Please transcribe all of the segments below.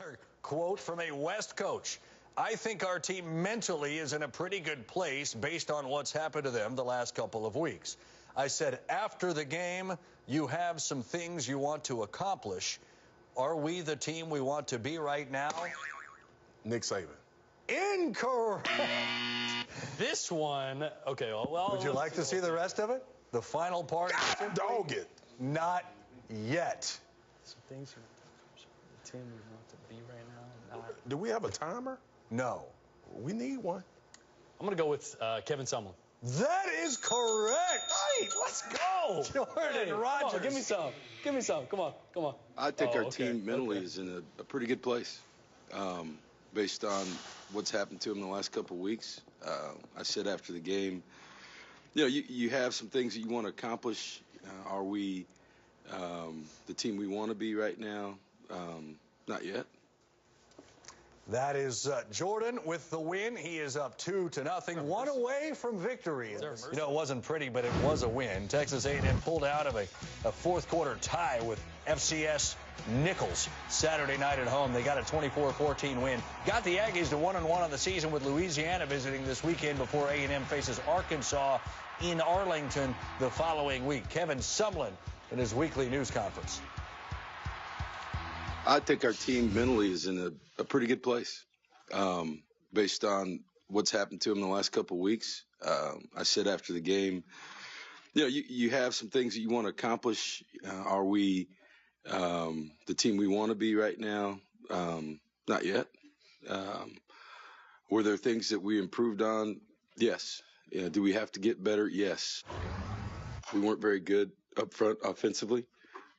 Another quote from a West coach. I think our team mentally is in a pretty good place based on what's happened to them the last couple of weeks. I said, after the game, you have some things you want to accomplish. Are we the team we want to be right now? Nick Saban. Incorrect. This one, okay, well. Would you like to see the rest of it? The final part? God, dog it. Not yet. Some things you want to accomplish. The team we want to be right now. Not. Do we have a timer? No. We need one. I'm going to go with Kevin Sumlin. That is correct. Hey, let's go. Jordan Rodgers. Come on, give me some. Give me some. Come on, come on. I think our team mentally is in a pretty good place based on what's happened to them the last couple of weeks. I said after the game, you have some things that you want to accomplish. Are we the team we want to be right now? Not yet. That is Jordan with the win. He is up 2-0, one away from victory. You know, it wasn't pretty, but it was a win. Texas A&M pulled out of a fourth quarter tie with FCS Nicholls Saturday night at home. They got a 24-14 win. Got the Aggies to 1-1 on the season, with Louisiana visiting this weekend before A&M faces Arkansas in Arlington the following week. Kevin Sumlin in his weekly news conference. I think our team mentally is in a pretty good place based on what's happened to them the last couple of weeks. I said after the game, you have some things that you want to accomplish. Are we the team we want to be right now? Not yet. Were there things that we improved on? Yes. Do we have to get better? Yes. We weren't very good up front offensively.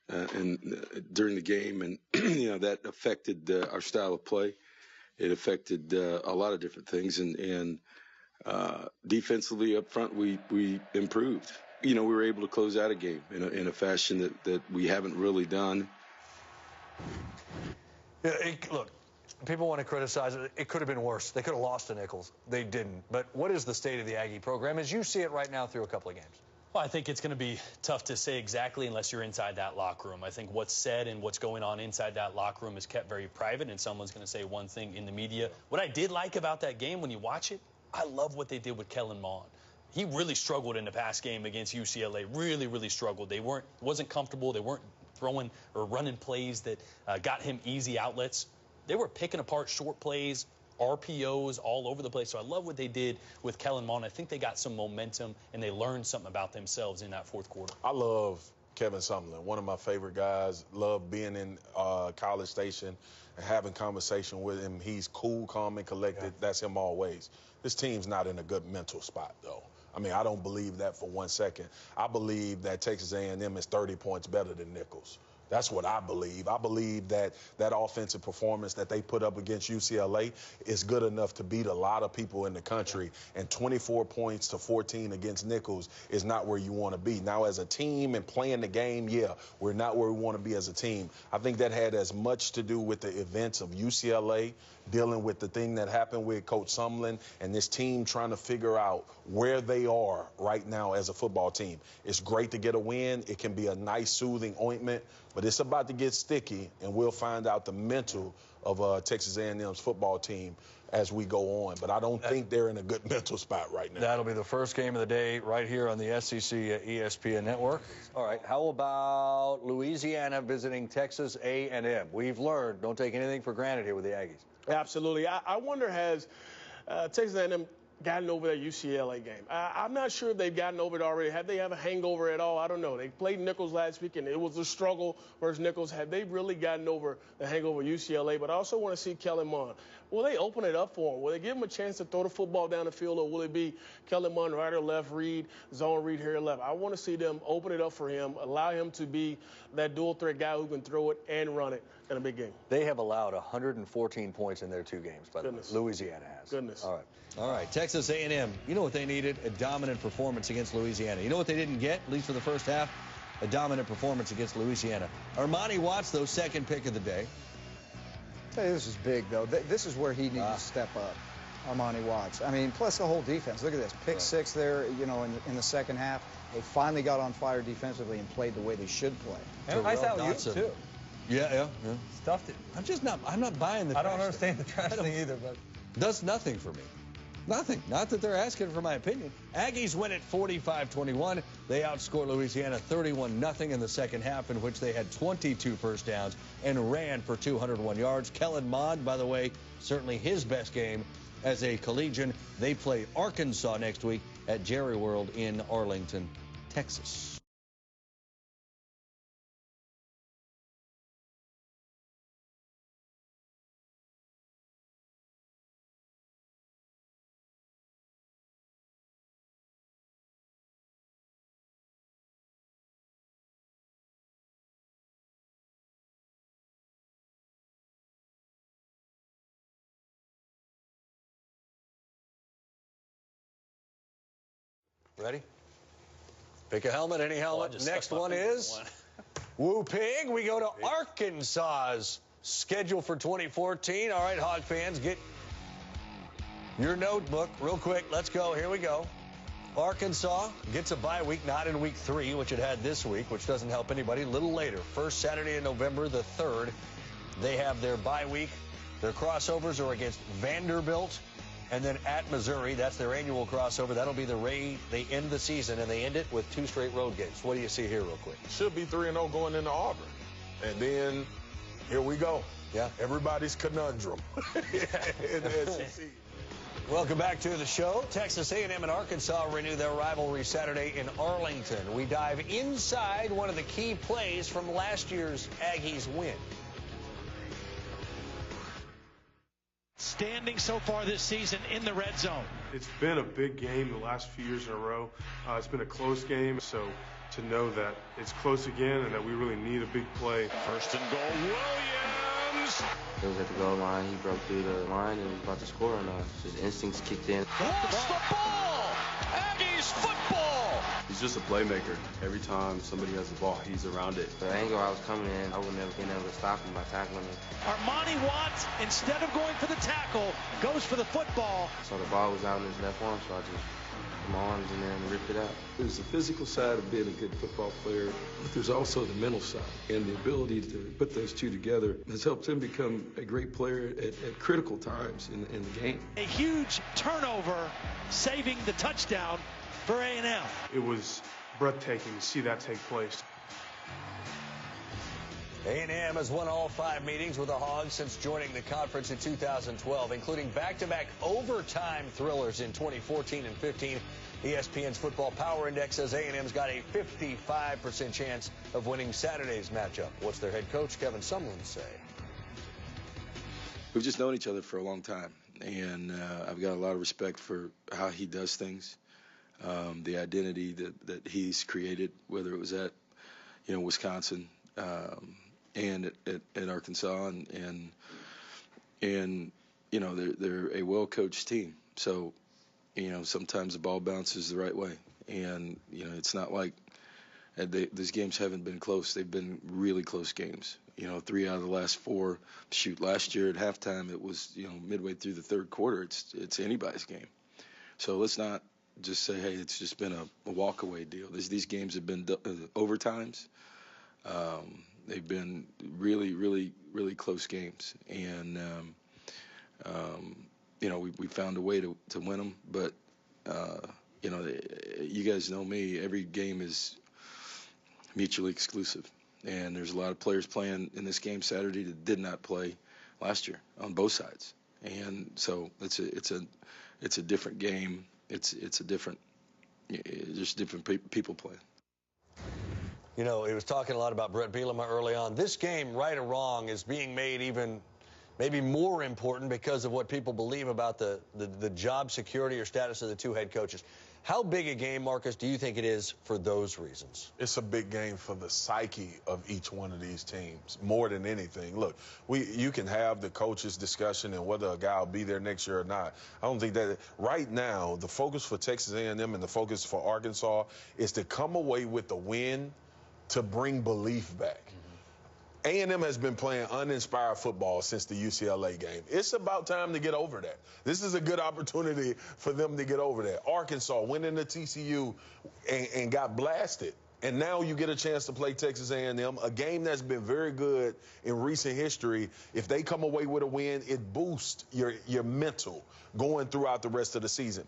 And during the game, and that affected our style of play. It affected a lot of different things, and defensively up front, we improved. We were able to close out a game in a fashion that we haven't really done. Look, people want to criticize it. It could have been worse. They could have lost to Nicholls. They didn't. But what is the state of the Aggie program as you see it right now through a couple of games? Well, I think it's going to be tough to say exactly unless you're inside that locker room. I think what's said and what's going on inside that locker room is kept very private, and someone's going to say one thing in the media. What I did like about that game, when you watch it, I love what they did with Kellen Mond. He really struggled in the past game against UCLA, really struggled. Wasn't comfortable. They weren't throwing or running plays that got him easy outlets. They were picking apart short plays, RPOs all over the place. So I love what they did with Kellen Mond. I think they got some momentum, and they learned something about themselves in that fourth quarter. I love Kevin Sumlin, one of my favorite guys. Love being in College Station and having conversation with him. He's cool, calm, and collected. Yeah. That's him always. This team's not in a good mental spot, though. I mean, I don't believe that for 1 second. I believe that Texas A&M is 30 points better than Nicholls. That's what I believe. I believe that offensive performance that they put up against UCLA is good enough to beat a lot of people in the country. And 24 points to 14 against Nicholls is not where you want to be. Now, as a team and playing the game, yeah, we're not where we want to be as a team. I think that had as much to do with the events of UCLA, dealing with the thing that happened with Coach Sumlin and this team trying to figure out where they are right now as a football team. It's great to get a win. It can be a nice, soothing ointment, but it's about to get sticky, and we'll find out the mental of Texas A&M's football team as we go on. But I don't think they're in a good mental spot right now. That'll be the first game of the day right here on the SEC ESPN network. All right, how about Louisiana visiting Texas A&M? We've learned, don't take anything for granted here with the Aggies. Absolutely. I wonder, has Texas A&M gotten over that UCLA game? I'm not sure if they've gotten over it already. Have they have a hangover at all? I don't know. They played Nicholls last week, and it was a struggle versus Nicholls. Have they really gotten over the hangover of UCLA? But I also want to see Kellen Mond. Will they open it up for him? Will they give him a chance to throw the football down the field, or will it be Kellen Mond right or left, read, zone read here or left? I want to see them open it up for him, allow him to be that dual-threat guy who can throw it and run it in a big game. They have allowed 114 points in their 2 games, by the way. Louisiana has. Goodness. All right, Texas A&M, you know what they needed? A dominant performance against Louisiana. You know what they didn't get, at least for the first half? A dominant performance against Louisiana. Armani Watts, though, second pick of the day. Hey, this is big, though. This is where he needs to step up, Armani Watts. I mean, plus the whole defense. Look at this. Pick 6 there, in the second half. They finally got on fire defensively and played the way they should play. And nice alley-oop, too. Yeah. Stuffed it. I'm not buying the I trash don't understand the trash thing either, but does nothing for me. Nothing. Not that they're asking for my opinion. Aggies win at 45-21. They outscore Louisiana 31-0 in the second half, in which they had 22 first downs and ran for 201 yards. Kellen Mond, by the way, certainly his best game as a collegian. They play Arkansas next week at Jerry World in Arlington, Texas. Ready? Pick a helmet, any helmet. Next one is Woo Pig. We go to Arkansas's schedule for 2014. All right, Hog fans, get your notebook real quick. Let's go. Here we go. Arkansas gets a bye week, not in week 3, which it had this week, which doesn't help anybody. A little later, first Saturday in November, the 3rd, they have their bye week. Their crossovers are against Vanderbilt and then at Missouri. That's their annual crossover. That'll be the way they end the season, and they end it with 2 straight road games. What do you see here real quick? Should be 3-0 going into Auburn. And then here we go. Yeah. Everybody's conundrum in the SEC. Welcome back to the show. Texas A&M and Arkansas renew their rivalry Saturday in Arlington. We dive inside one of the key plays from last year's Aggies win. Standing so far this season in the red zone. It's been a big game the last few years in a row. It's been a close game, so to know that it's close again and that we really need a big play. First and goal, Williams. He was at the goal line. He broke through the line and was about to score on us. His instincts kicked in. Lost the ball. Aggies football. He's just a playmaker. Every time somebody has the ball, he's around it. The angle I was coming in, I would never been able to stop him by tackling him. Armani Watts, instead of going for the tackle, goes for the football. So the ball was out in his left arm, so I just put my arms in there and ripped it out. There's the physical side of being a good football player, but there's also the mental side. And the ability to put those two together has helped him become a great player at critical times in the game. A huge turnover, saving the touchdown for A&M. It was breathtaking to see that take place. A&M has won all 5 meetings with the Hogs since joining the conference in 2012, including back-to-back overtime thrillers in 2014 and 15. ESPN's Football Power Index says A&M's got a 55% chance of winning Saturday's matchup. What's their head coach, Kevin Sumlin, say? We've just known each other for a long time, and I've got a lot of respect for how he does things, the identity that he's created, whether it was at Wisconsin and at Arkansas, and they're a well-coached team. So sometimes the ball bounces the right way, and it's not like these games haven't been close. They've been really close games. 3 out of the last 4. Shoot, last year at halftime it was midway through the third quarter. It's anybody's game. So let's not just say, hey, it's just been a walk-away deal. These games have been overtimes. They've been really, really, really close games, and we found a way to win them. But you guys know me. Every game is mutually exclusive, and there's a lot of players playing in this game Saturday that did not play last year on both sides, and so it's a different game. It's a different, just different people playing. He was talking a lot about Brett Bielema early on. This game, right or wrong, is being made even maybe more important because of what people believe about the job security or status of the 2 head coaches. How big a game, Marcus, do you think it is for those reasons? It's a big game for the psyche of each one of these teams, more than anything. Look, you can have the coaches discussion and whether a guy will be there next year or not. I don't think that right now the focus for Texas A&M and the focus for Arkansas is to come away with the win to bring belief back. A&M has been playing uninspired football since the UCLA game. It's about time to get over that. This is a good opportunity for them to get over that. Arkansas went into TCU and got blasted. And now you get a chance to play Texas A&M, a game that's been very good in recent history. If they come away with a win, it boosts your mental going throughout the rest of the season.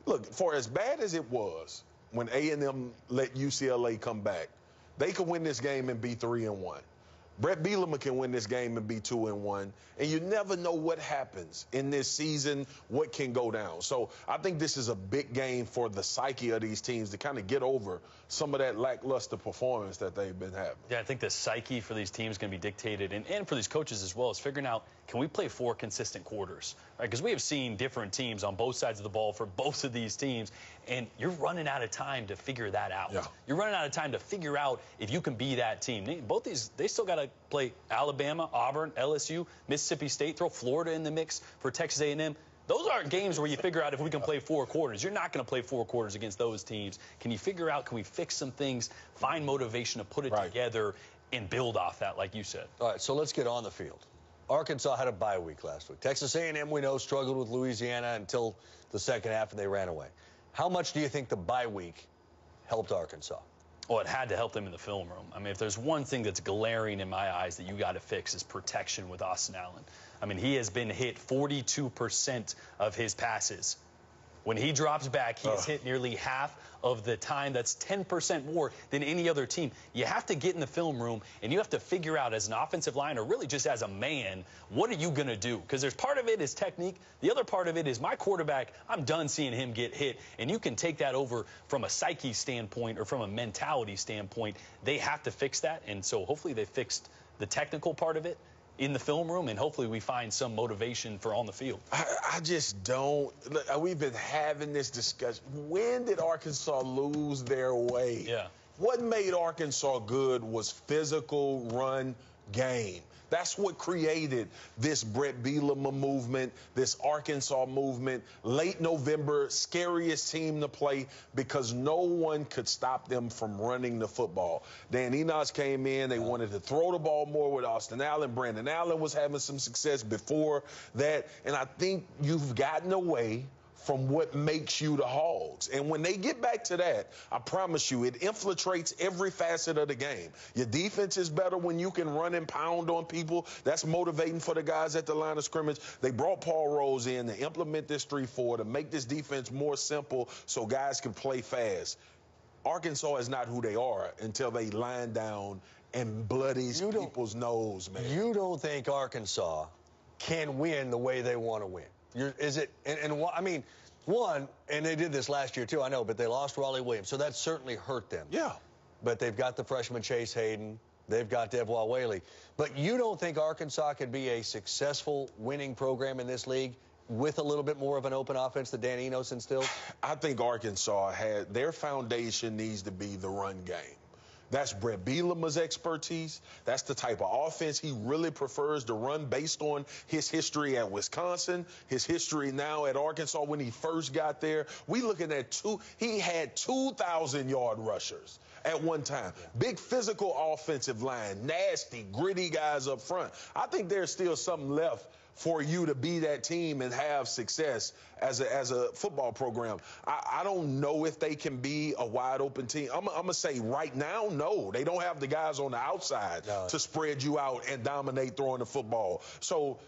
Look, for as bad as it was when A&M let UCLA come back, they could win this game and be 3-1. Brett Bielema can win this game and be 2-1. And you never know what happens in this season, what can go down. So I think this is a big game for the psyche of these teams to kind of get over some of that lackluster performance that they've been having. Yeah, I think the psyche for these teams is going to be dictated, and for these coaches as well, is figuring out, can we play 4 consistent quarters? Right? Because we have seen different teams on both sides of the ball for both of these teams, and you're running out of time to figure that out. Yeah. You're running out of time to figure out if you can be that team. Both these, they still got to play Alabama, Auburn, LSU, Mississippi State, throw Florida in the mix for Texas A&M. Those aren't games where you figure out if we can play 4 quarters. You're not going to play 4 quarters against those teams. Can you figure out, can we fix some things, find motivation to put it together and build off that, like you said? All right, so let's get on the field. Arkansas had a bye week last week. Texas A&M, we know, struggled with Louisiana until the second half, and they ran away. How much do you think the bye week helped Arkansas? Well, it had to help them in the film room. I mean, if there's one thing that's glaring in my eyes that you got to fix is protection with Austin Allen. I mean, he has been hit 42% of his passes. When he drops back, he's hit nearly half of the time. That's 10% more than any other team. You have to get in the film room, and you have to figure out as an offensive line, or really just as a man, what are you going to do? Because there's part of it is technique. The other part of it is my quarterback, I'm done seeing him get hit. And you can take that over from a psyche standpoint or from a mentality standpoint. They have to fix that. And so hopefully they fixed the technical part of it in the film room, and hopefully we find some motivation for on the field. I just don't. We've been having this discussion. When did Arkansas lose their way? Yeah. What made Arkansas good was physical run game. That's what created this Brett Bielema movement, this Arkansas movement. Late November, scariest team to play because no one could stop them from running the football. Dan Enos came in. They wanted to throw the ball more with Austin Allen. Brandon Allen was having some success before that. And I think you've gotten away from what makes you the Hogs. And when they get back to that, I promise you, it infiltrates every facet of the game. Your defense is better when you can run and pound on people. That's motivating for the guys at the line of scrimmage. They brought Paul Rose in to implement this 3-4 to make this defense more simple so guys can play fast. Arkansas is not who they are until they line down and bloodies people's nose, man. You don't think Arkansas can win the way they want to win? Is it, I mean, one, and they did this last year too, I know, but they lost Raleigh Williams, so that certainly hurt them. Yeah. But they've got the freshman Chase Hayden. They've got Devwah Whaley. But you don't think Arkansas could be a successful winning program in this league with a little bit more of an open offense that Dan Enos instilled? I think Arkansas their foundation needs to be the run game. That's Brett Bielema's expertise. That's the type of offense he really prefers to run based on his history at Wisconsin, his history now at Arkansas when he first got there. We looking at he had 2,000-yard rushers at one time. Big physical offensive line, nasty, gritty guys up front. I think there's still something left for you to be that team and have success as a football program. I don't know if they can be a wide open team. I'm going to say right now, no. They don't have the guys on the outside to spread you out and dominate throwing the football. So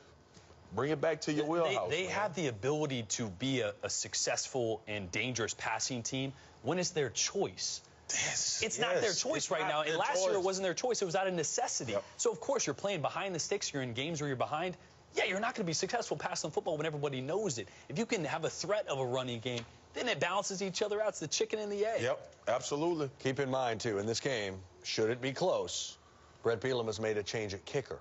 bring it back to your wheelhouse. They have the ability to be a successful and dangerous passing team when it's their choice. It's not their choice right now. And last year it wasn't their choice. It was out of necessity. Yep. So, of course, you're playing behind the sticks. You're in games where you're behind. Yeah, you're not going to be successful passing football when everybody knows it. If you can have a threat of a running game, then it balances each other out. It's the chicken and the egg. Yep, absolutely. Keep in mind, too, in this game, should it be close, Brett Bielema has made a change at kicker.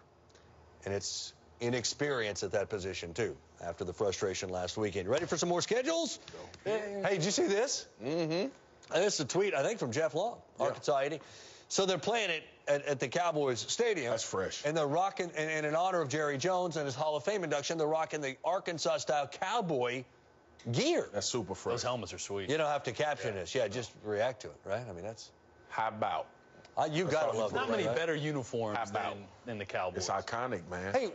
And it's inexperience at that position, too, after the frustration last weekend. Ready for some more schedules? Hey, did you see this? Mm-hmm. This is a tweet, I think, from Jeff Long, Arkansas 80. So they're playing it at the Cowboys Stadium. That's fresh. And they're rocking, and in honor of Jerry Jones and his Hall of Fame induction, they're rocking the Arkansas-style cowboy gear. That's super fresh. Those helmets are sweet. You don't have to caption this. Yeah, just react to it, right? I mean, that's... How about? You got to love it. Not many better uniforms than the Cowboys. It's iconic, man. Hey,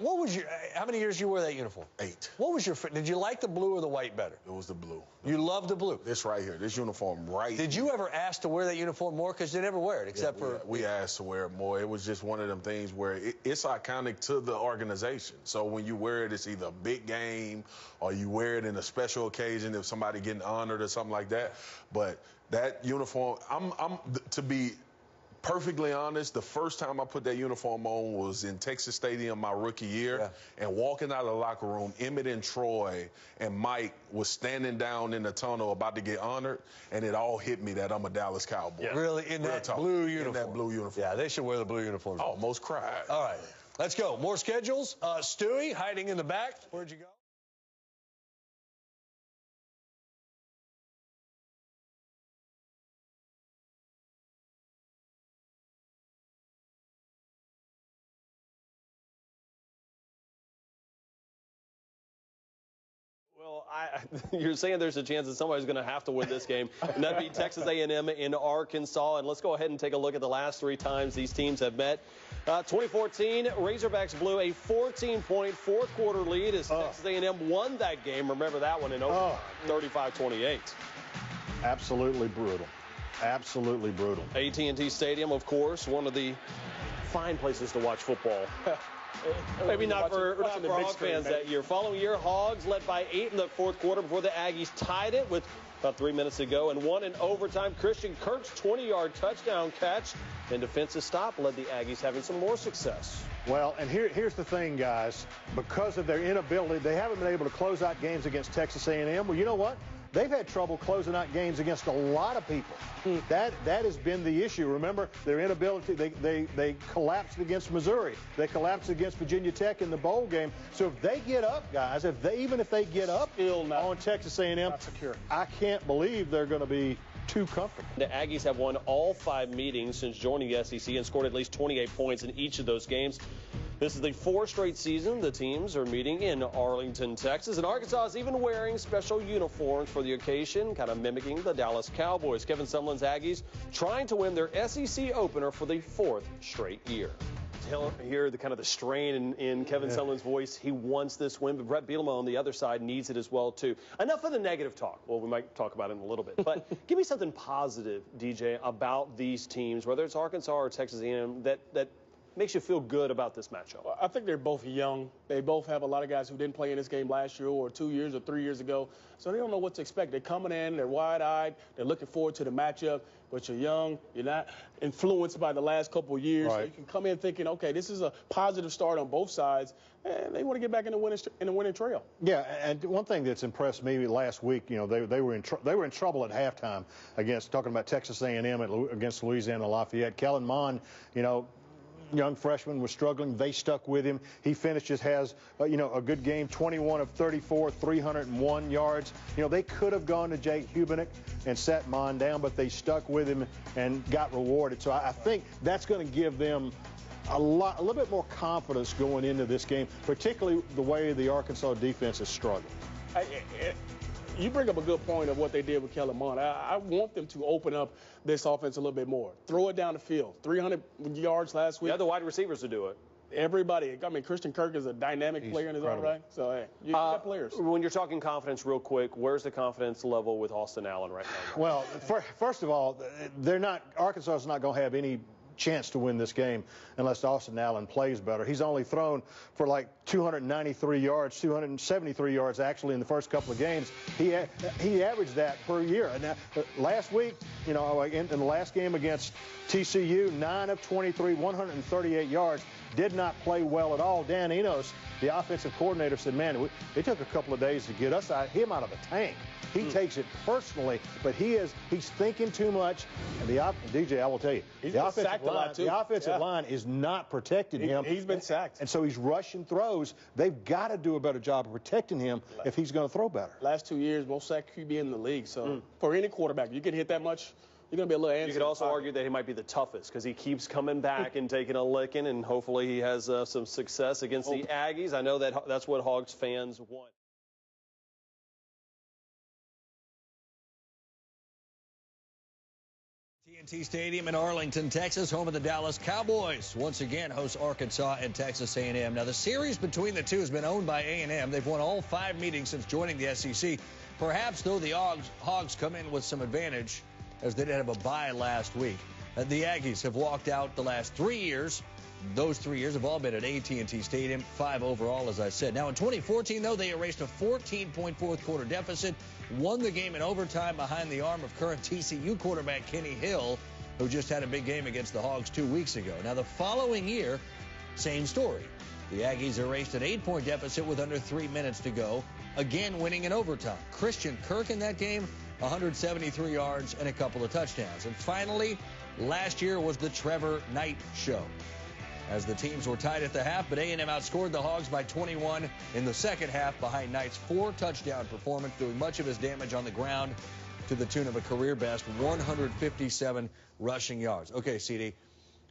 how many years did you wear that uniform? 8. What was did you like the blue or the white better? It was the blue. You loved the blue? This right here, this uniform right Did you ever ask to wear that uniform more? Because you never wear it, except for... We asked to wear it more. It was just one of them things where it's iconic to the organization. So when you wear it, it's either a big game or you wear it in a special occasion if somebody getting honored or something like that. But that uniform, to be perfectly honest, the first time I put that uniform on was in Texas Stadium my rookie year. And walking out of the locker room, Emmett and Troy and Mike was standing down in the tunnel about to get honored, and it all hit me that I'm a Dallas Cowboy. Yeah. Really? In that blue uniform? In that blue uniform. Yeah, they should wear the blue uniforms. Almost cried. All right, let's go. More schedules. Stewie, hiding in the back. Where'd you go? Well, you're saying there's a chance that somebody's going to have to win this game, and that'd be Texas A&M in Arkansas. And let's go ahead and take a look at the last 3 times these teams have met. 2014, Razorbacks blew a 14-point fourth-quarter lead as Texas A&M won that game. Remember that one in overtime, 35-28. Absolutely brutal. Absolutely brutal. AT&T Stadium, of course, one of the fine places to watch football. Maybe not for Hog fans that year. Following year, Hogs led by 8 in the fourth quarter before the Aggies tied it with about 3 minutes to go and won in overtime. Christian Kirk's 20-yard touchdown catch and defensive stop led the Aggies having some more success. Well, and here's the thing, guys. Because of their inability, they haven't been able to close out games against Texas A&M. Well, you know what? They've had trouble closing out games against a lot of people. That has been the issue. Remember, their inability, they collapsed against Missouri. They collapsed against Virginia Tech in the bowl game. So if they get up, guys, even if they get up on Texas A&M, I can't believe they're going to be too comfortable. The Aggies have won all 5 meetings since joining the SEC and scored at least 28 points in each of those games. This is the 4th straight season the teams are meeting in Arlington, Texas. And Arkansas is even wearing special uniforms for the occasion, kind of mimicking the Dallas Cowboys. Kevin Sumlin's Aggies trying to win their SEC opener for the 4th straight year. Hear the kind of the strain in Kevin Sumlin's voice. He wants this win, but Brett Bielema on the other side needs it as well, too. Enough of the negative talk. Well, we might talk about it in a little bit. But give me something positive, DJ, about these teams, whether it's Arkansas or Texas A&M, that makes you feel good about this matchup. Well, I think they're both young. They both have a lot of guys who didn't play in this game last year or 2 years or 3 years ago. So they don't know what to expect. They're coming in, they're wide-eyed, they're looking forward to the matchup, but you're young, you're not influenced by the last couple of years. Right. So you can come in thinking, okay, this is a positive start on both sides, and they want to get back in the winning trail. Yeah, and one thing that's impressed me last week, you know, they were in trouble at halftime against, talking about Texas A&M against Louisiana Lafayette. Kellen Mond, you know, young freshman was struggling. They stuck with him. He finishes, has, you know, a good game, 21 of 34, 301 yards. You know, they could have gone to Jake Hubenick and sat Mond down, but they stuck with him and got rewarded. So I think that's going to give them a little bit more confidence going into this game, particularly the way the Arkansas defense is struggling. You bring up a good point of what they did with Kellen Mond. I want them to open up this offense a little bit more. Throw it down the field. 300 yards last week. Yeah, the wide receivers to do it. Everybody. I mean, Christian Kirk is a dynamic player in his own right. So, hey, you got players. When you're talking confidence real quick, where's the confidence level with Austin Allen right now? Well, first of all, Arkansas is not going to have any chance to win this game unless Austin Allen plays better. He's only thrown for like 293 yards, 273 yards actually in the first couple of games. He averaged that per year. And last week, you know, in the last game against TCU, 9 of 23, 138 yards. Did not play well at all. Dan Enos, the offensive coordinator, said, man, it took a couple of days to get him out of the tank. He takes it personally, but he's thinking too much. And DJ, I will tell you, the offensive line is not protecting him. He's been sacked. And so he's rushing throws. They've got to do a better job of protecting him if he's going to throw better. Last 2 years, most sacked QB in the league. So for any quarterback, you can hit that much, you're going to be a little antsy. You could also argue that he might be the toughest because he keeps coming back and taking a licking, and hopefully he has some success against the Aggies. I know that's what Hogs fans want. AT&T Stadium in Arlington, Texas, home of the Dallas Cowboys. Once again, hosts Arkansas and Texas A&M. Now, the series between the two has been owned by A&M. They've won all 5 meetings since joining the SEC. Perhaps, though, the Hogs come in with some advantage as they did have a bye last week. The Aggies have walked out the last 3 years. Those 3 years have all been at AT&T Stadium, 5 overall, as I said. Now, in 2014, though, they erased a 14-point fourth-quarter deficit, won the game in overtime behind the arm of current TCU quarterback Kenny Hill, who just had a big game against the Hogs 2 weeks ago. Now, the following year, same story. The Aggies erased an 8-point deficit with under 3 minutes to go, again winning in overtime. Christian Kirk in that game, 173 yards and a couple of touchdowns. And finally, last year was the Trevor Knight show, as the teams were tied at the half, but A&M outscored the Hogs by 21 in the second half behind Knight's 4-touchdown performance, doing much of his damage on the ground to the tune of a career-best 157 rushing yards. Okay, CD,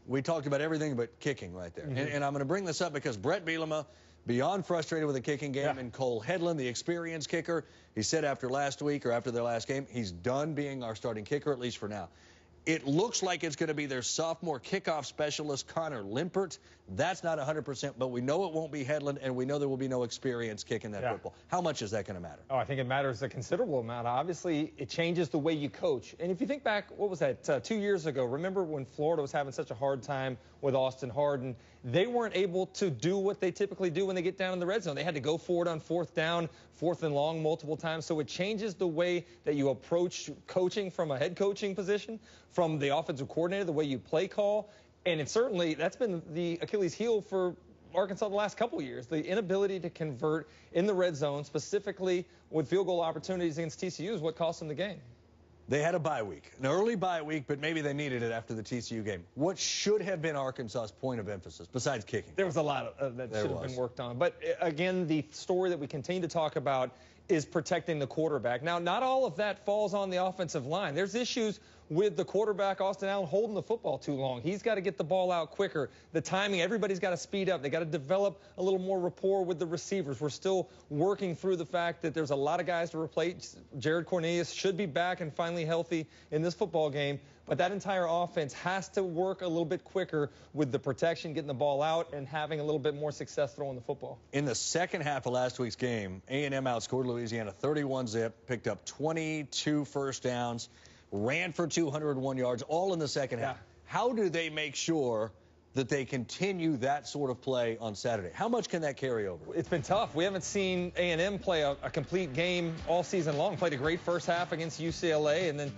we talked about everything but kicking right there. And I'm going to bring this up because Brett Bielema, beyond frustrated with the kicking game, and Cole Hedlund, the experienced kicker, he said after last week or after their last game, he's done being our starting kicker, at least for now. It looks like it's going to be their sophomore kickoff specialist, Connor Limpert. That's not 100%, but we know it won't be Hedlund, and we know there will be no experience kicking that football. How much is that going to matter? Oh, I think it matters a considerable amount. Obviously, it changes the way you coach. And if you think back, what was that, 2 years ago, remember when Florida was having such a hard time with Austin Hardin? They weren't able to do what they typically do when they get down in the red zone. They had to go for it on 4th down, 4th and long multiple times. So it changes the way that you approach coaching from a head coaching position, from the offensive coordinator, the way you play call. And it certainly, that's been the Achilles heel for Arkansas the last couple of years, the inability to convert in the red zone, specifically with field goal opportunities against TCU, is what cost them the game. They had a bye week, an early bye week, but maybe they needed it after the TCU game. What should have been Arkansas's point of emphasis, besides kicking? There was a lot of, that should have been worked on. But, again, the story that we continue to talk about is protecting the quarterback. Now, not all of that falls on the offensive line. There's issues with the quarterback, Austin Allen, holding the football too long. He's got to get the ball out quicker. The timing, everybody's got to speed up. They got to develop a little more rapport with the receivers. We're still working through the fact that there's a lot of guys to replace. Jared Cornelius should be back and finally healthy in this football game. But that entire offense has to work a little bit quicker with the protection, getting the ball out, and having a little bit more success throwing the football. In the second half of last week's game, A&M outscored Louisiana 31-zip, picked up 22 first downs, ran for 201 yards, all in the second half. How do they make sure that they continue that sort of play on Saturday? How much can that carry over? It's been tough. We haven't seen A&M play a complete game all season long. Played a great first half against UCLA, and then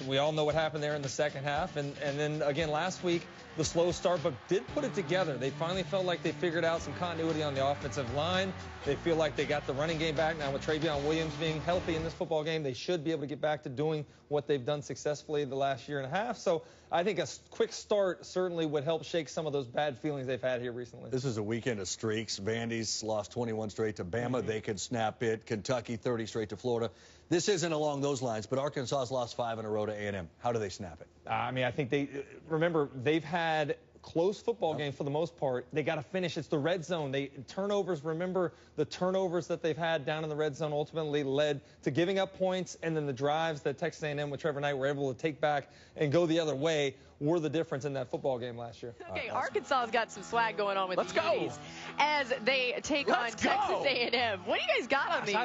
we all know what happened there in the second half. And then, again, last week, the slow start, but did put it together. They finally felt like they figured out some continuity on the offensive line. They feel like they got the running game back. Now, with Travion Williams being healthy in this football game, they should be able to get back to doing what they've done successfully the last year and a half. So I think a quick start certainly would help shake some of those bad feelings they've had here recently. This is a weekend of streaks. Vandy's lost 21 straight to Bama. They could snap it. Kentucky 30 straight to Florida. This isn't along those lines, but Arkansas's lost 5 in a row to A&M. How do they snap it? I mean, I think they've had close football games for the most part. They got to finish. It's the red zone. Turnovers, remember the turnovers that they've had down in the red zone ultimately led to giving up points, and then the drives that Texas A&M with Trevor Knight were able to take back and go the other way were the difference in that football game last year. Okay, Arkansas's got some swag going on with the Utes as they take on Texas A&M. What do you guys got on these?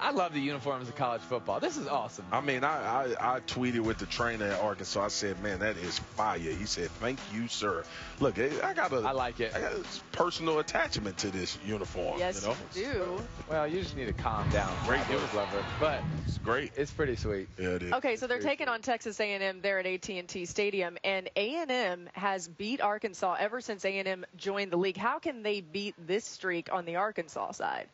I love the uniforms of college football. This is awesome. I mean, I tweeted with the trainer at Arkansas. I said, man, that is fire. He said, thank you, sir. Look, I like it. I got a personal attachment to this uniform. Yes, you do. Well, you just need to calm down. Great lover, but it's great. It's pretty sweet. Yeah, it is. Okay, so they're taking on Texas A&M there at AT&T Stadium, and A&M has beat Arkansas ever since A&M joined the league. How can they beat this streak on the Arkansas side?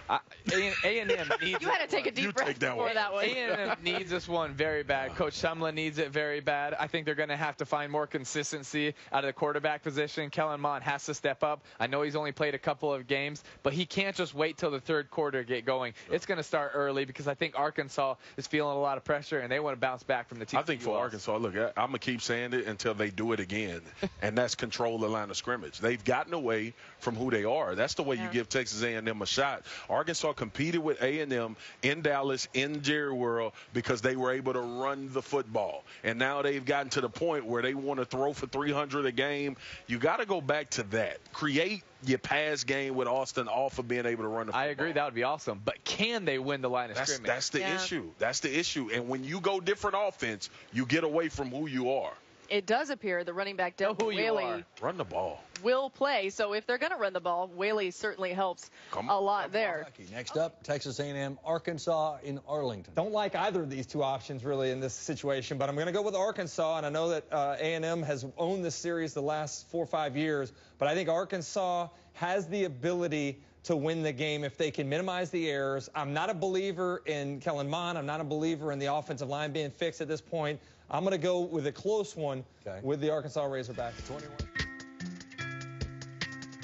A&M needs You had to take a deep breath before that one. A&M needs this one very bad. Coach Sumlin needs it very bad. I think they're going to have to find more consistency out of the quarterback position. Kellen Mond has to step up. I know he's only played a couple of games, but he can't just wait till the third quarter to get going. It's going to start early because I think Arkansas is feeling a lot of pressure, and they want to bounce back from the TCU. I think for Arkansas, look, I'm going to keep saying it until they do it again, and that's control the line of scrimmage. They've gotten away from who they are. That's the way you give Texas A&M a shot. Arkansas competed with A&M in Dallas, in Jerry World, because they were able to run the football. And now they've gotten to the point where they want to throw for 300 a game. You got to go back to that. Create your pass game with Austin off of being able to run the football. I agree, that would be awesome. But can they win the line of scrimmage? That's the issue. That's the issue. And when you go different offense, you get away from who you are. It does appear the running back Devin Whaley run the ball. Will play. So if they're going to run the ball, Whaley certainly helps a lot there. Next up, Texas A&M, Arkansas in Arlington. Don't like either of these two options really in this situation, but I'm going to go with Arkansas, and I know that A&M has owned this series the last 4 or 5 years, but I think Arkansas has the ability to win the game if they can minimize the errors. I'm not a believer in Kellen Mond. I'm not a believer in the offensive line being fixed at this point. I'm going to go with a close one with the Arkansas Razorbacks. 21.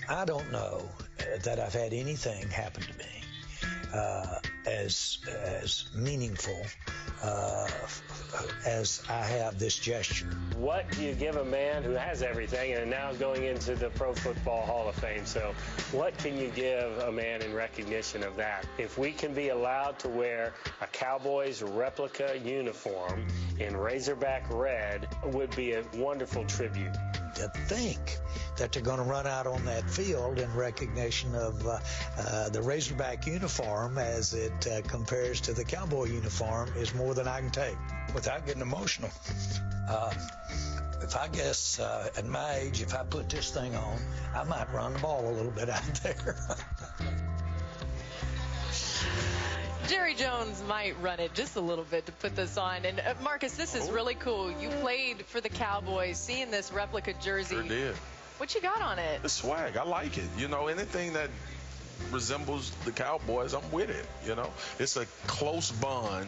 I don't know that I've had anything happen to me as meaningful as I have this gesture. What do you give a man who has everything and now going into the Pro Football Hall of Fame? So what can you give a man in recognition of that? If we can be allowed to wear a Cowboys replica uniform in Razorback red, would be a wonderful tribute. To think that they're going to run out on that field in recognition of the Razorback uniform as it compares to the Cowboy uniform is more than I can take without getting emotional. If I guess at my age, if I put this thing on, I might run the ball a little bit out there. Jerry Jones might run it just a little bit to put this on. And Marcus, this is really cool. You played for the Cowboys, seeing this replica jersey. Sure did. What you got on it? The swag. I like it. You know, anything that resembles the Cowboys, I'm with it. You know, it's a close bond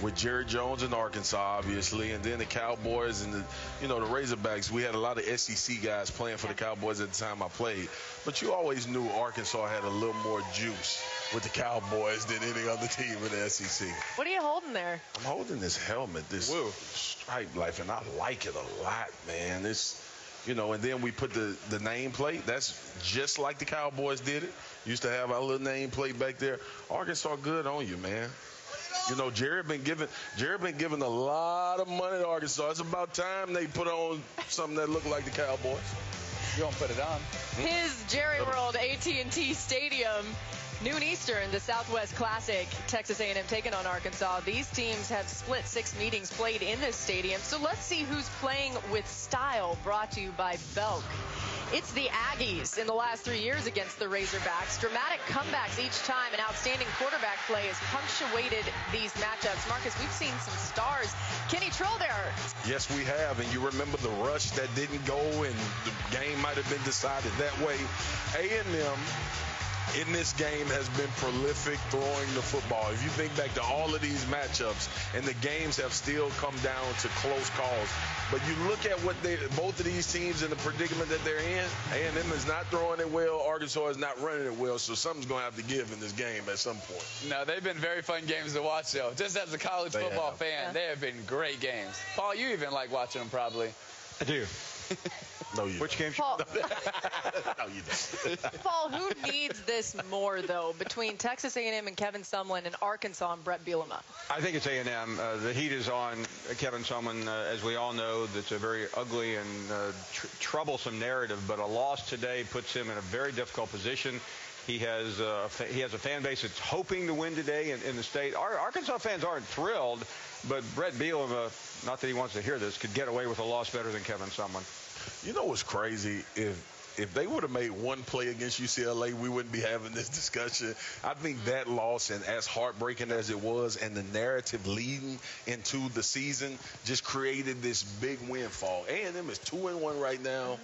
with Jerry Jones in Arkansas, obviously, and then the Cowboys and the Razorbacks. We had a lot of SEC guys playing for the Cowboys at the time I played, but you always knew Arkansas had a little more juice with the Cowboys than any other team in the SEC. What are you holding there? I'm holding this helmet, this stripe life, and I like it a lot, man. It's, and then we put the nameplate. That's just like the Cowboys did it. Used to have our little nameplate back there. Arkansas good on you, man. Jerry been giving a lot of money to Arkansas. It's about time they put on something that look like the Cowboys. You don't put it on. His Jerry World AT&T Stadium, noon Eastern, the Southwest Classic, Texas A&M taking on Arkansas. These teams have split 6 meetings played in this stadium. So let's see who's playing with style, brought to you by Belk. It's the Aggies in the last 3 years against the Razorbacks. Dramatic comebacks each time, and outstanding quarterback play has punctuated these matchups. Marcus, we've seen some stars. Kenny Troll there. Yes, we have, and you remember the rush that didn't go, and the game might have been decided that way. A&M in this game has been prolific throwing the football. If you think back to all of these matchups, and the games have still come down to close calls. But you look at what both of these teams in the predicament that they're in, A&M is not throwing it well, Arkansas is not running it well, so something's going to have to give in this game at some point. No, they've been very fun games to watch, though. Just as a college football fan, they have been great games. Paul, you even like watching them probably. I do. No, you Which games? Paul, no, you don't. Paul, who needs this more, though, between Texas A&M and Kevin Sumlin and Arkansas and Brett Bielema? I think it's A&M. The heat is on Kevin Sumlin, as we all know. That's a very ugly and troublesome narrative, but a loss today puts him in a very difficult position. He has a fan base that's hoping to win today in the state. Arkansas fans aren't thrilled, but Brett Bielema, not that he wants to hear this, could get away with a loss better than Kevin Sumlin. You know what's crazy? If they would have made one play against UCLA, we wouldn't be having this discussion. I think that loss, and as heartbreaking as it was, and the narrative leading into the season just created this big windfall. A&M is 2-1 right now.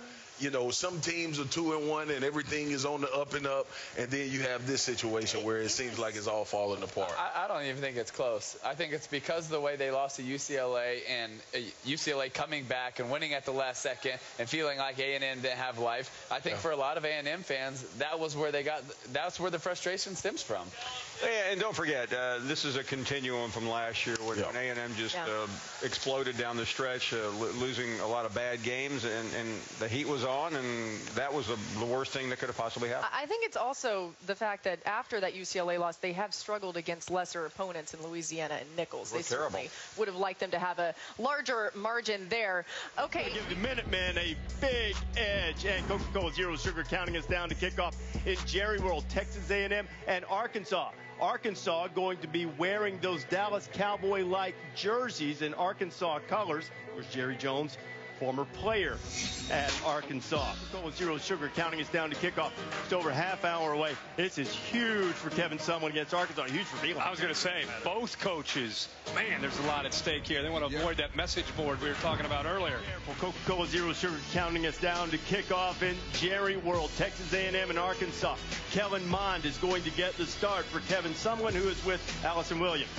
Some teams are 2-1 and everything is on the up and up, and then you have this situation where it seems like it's all falling apart. I don't even think it's close. I think it's because of the way they lost to UCLA, and UCLA coming back and winning at the last second and feeling like A&M didn't have life. I think for a lot of A&M fans, that's where the frustration stems from. And don't forget, this is a continuum from last year when A&M just exploded down the stretch, losing a lot of bad games, and the heat was on, and that was the worst thing that could have possibly happened. I think it's also the fact that after that UCLA loss, they have struggled against lesser opponents in Louisiana and Nichols. They certainly would have liked them to have a larger margin there. Okay. Give the Minutemen a big edge, and Coca-Cola Zero Sugar counting us down to kickoff in Jerry World, Texas A&M and Arkansas. Arkansas going to be wearing those Dallas Cowboy-like jerseys in Arkansas colors. Of course, Jerry Jones, former player at Arkansas. Coca-Cola Zero Sugar counting us down to kickoff. Just over a half hour away. This is huge for Kevin Sumlin against Arkansas. Huge for Bielema. I was going to say, both coaches, man, there's a lot at stake here. They want to avoid that message board we were talking about earlier. Coca-Cola Zero Sugar counting us down to kickoff in Jerry World, Texas A&M and Arkansas. Kellen Mond is going to get the start for Kevin Sumlin, who is with Allison Williams.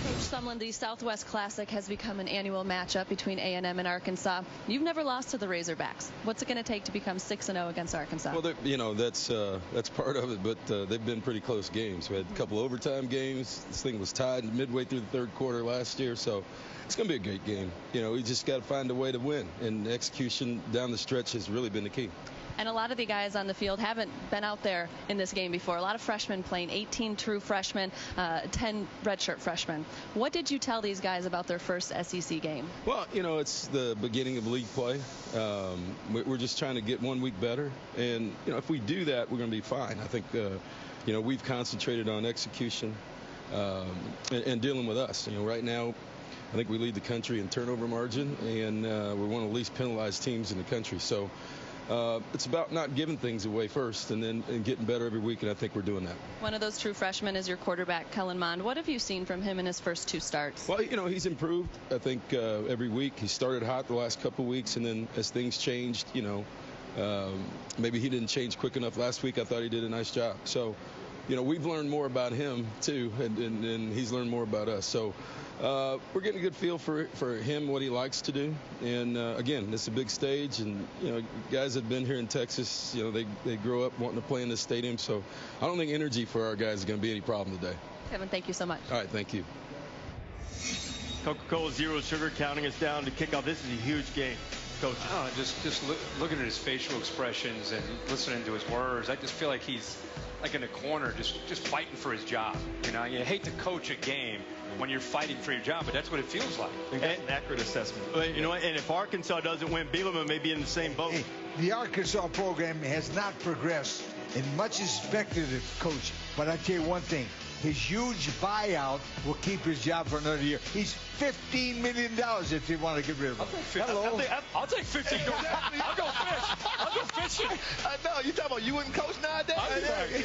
Coach Sumlin, the Southwest Classic has become an annual matchup between A&M and Arkansas. You've never lost to the Razorbacks. What's it going to take to become 6-0 against Arkansas? Well, you know, that's part of it, but they've been pretty close games. We had a couple overtime games. This thing was tied midway through the third quarter last year, so it's going to be a great game. You know, we just got to find a way to win, and execution down the stretch has really been the key. And a lot of the guys on the field haven't been out there in this game before. A lot of freshmen playing, 18 true freshmen, 10 redshirt freshmen. What did you tell these guys about their first SEC game? Well, you know, it's the beginning of league play. We're just trying to get 1 week better. And, you know, if we do that, we're going to be fine. I think, you know, we've concentrated on execution and dealing with us. You know, right now, I think we lead the country in turnover margin, and we're one of the least penalized teams in the country. So it's about not giving things away first and getting better every week, and I think we're doing that. One of those true freshmen is your quarterback, Kellen Mond. What have you seen from him in his first 2 starts? Well, you know, he's improved, I think, every week. He started hot the last couple of weeks, and then as things changed, you know, maybe he didn't change quick enough last week. I thought he did a nice job. So, you know, we've learned more about him, too, and he's learned more about us. So we're getting a good feel for him, what he likes to do. And, again, it's a big stage. And, you know, guys that have been here in Texas, you know, they grow up wanting to play in this stadium. So I don't think energy for our guys is going to be any problem today. Kevin, thank you so much. All right, thank you. Coca-Cola Zero Sugar counting us down to kickoff. This is a huge game, Coach. Oh, just looking at his facial expressions and listening to his words, I just feel like he's like in a corner just fighting for his job. You know, you hate to coach a game when you're fighting for your job, but that's what it feels like. I think that's an accurate assessment. You know what? And if Arkansas doesn't win, Bielema may be in the same boat. Hey, the Arkansas program has not progressed, and much is speculative, Coach. But I tell you one thing. His huge buyout will keep his job for another year. He's $15 million if they want to get rid of him. Hello. I'll take 15. I'll go fish. I'll go fishing. No, you talking about you wouldn't coach nowadays?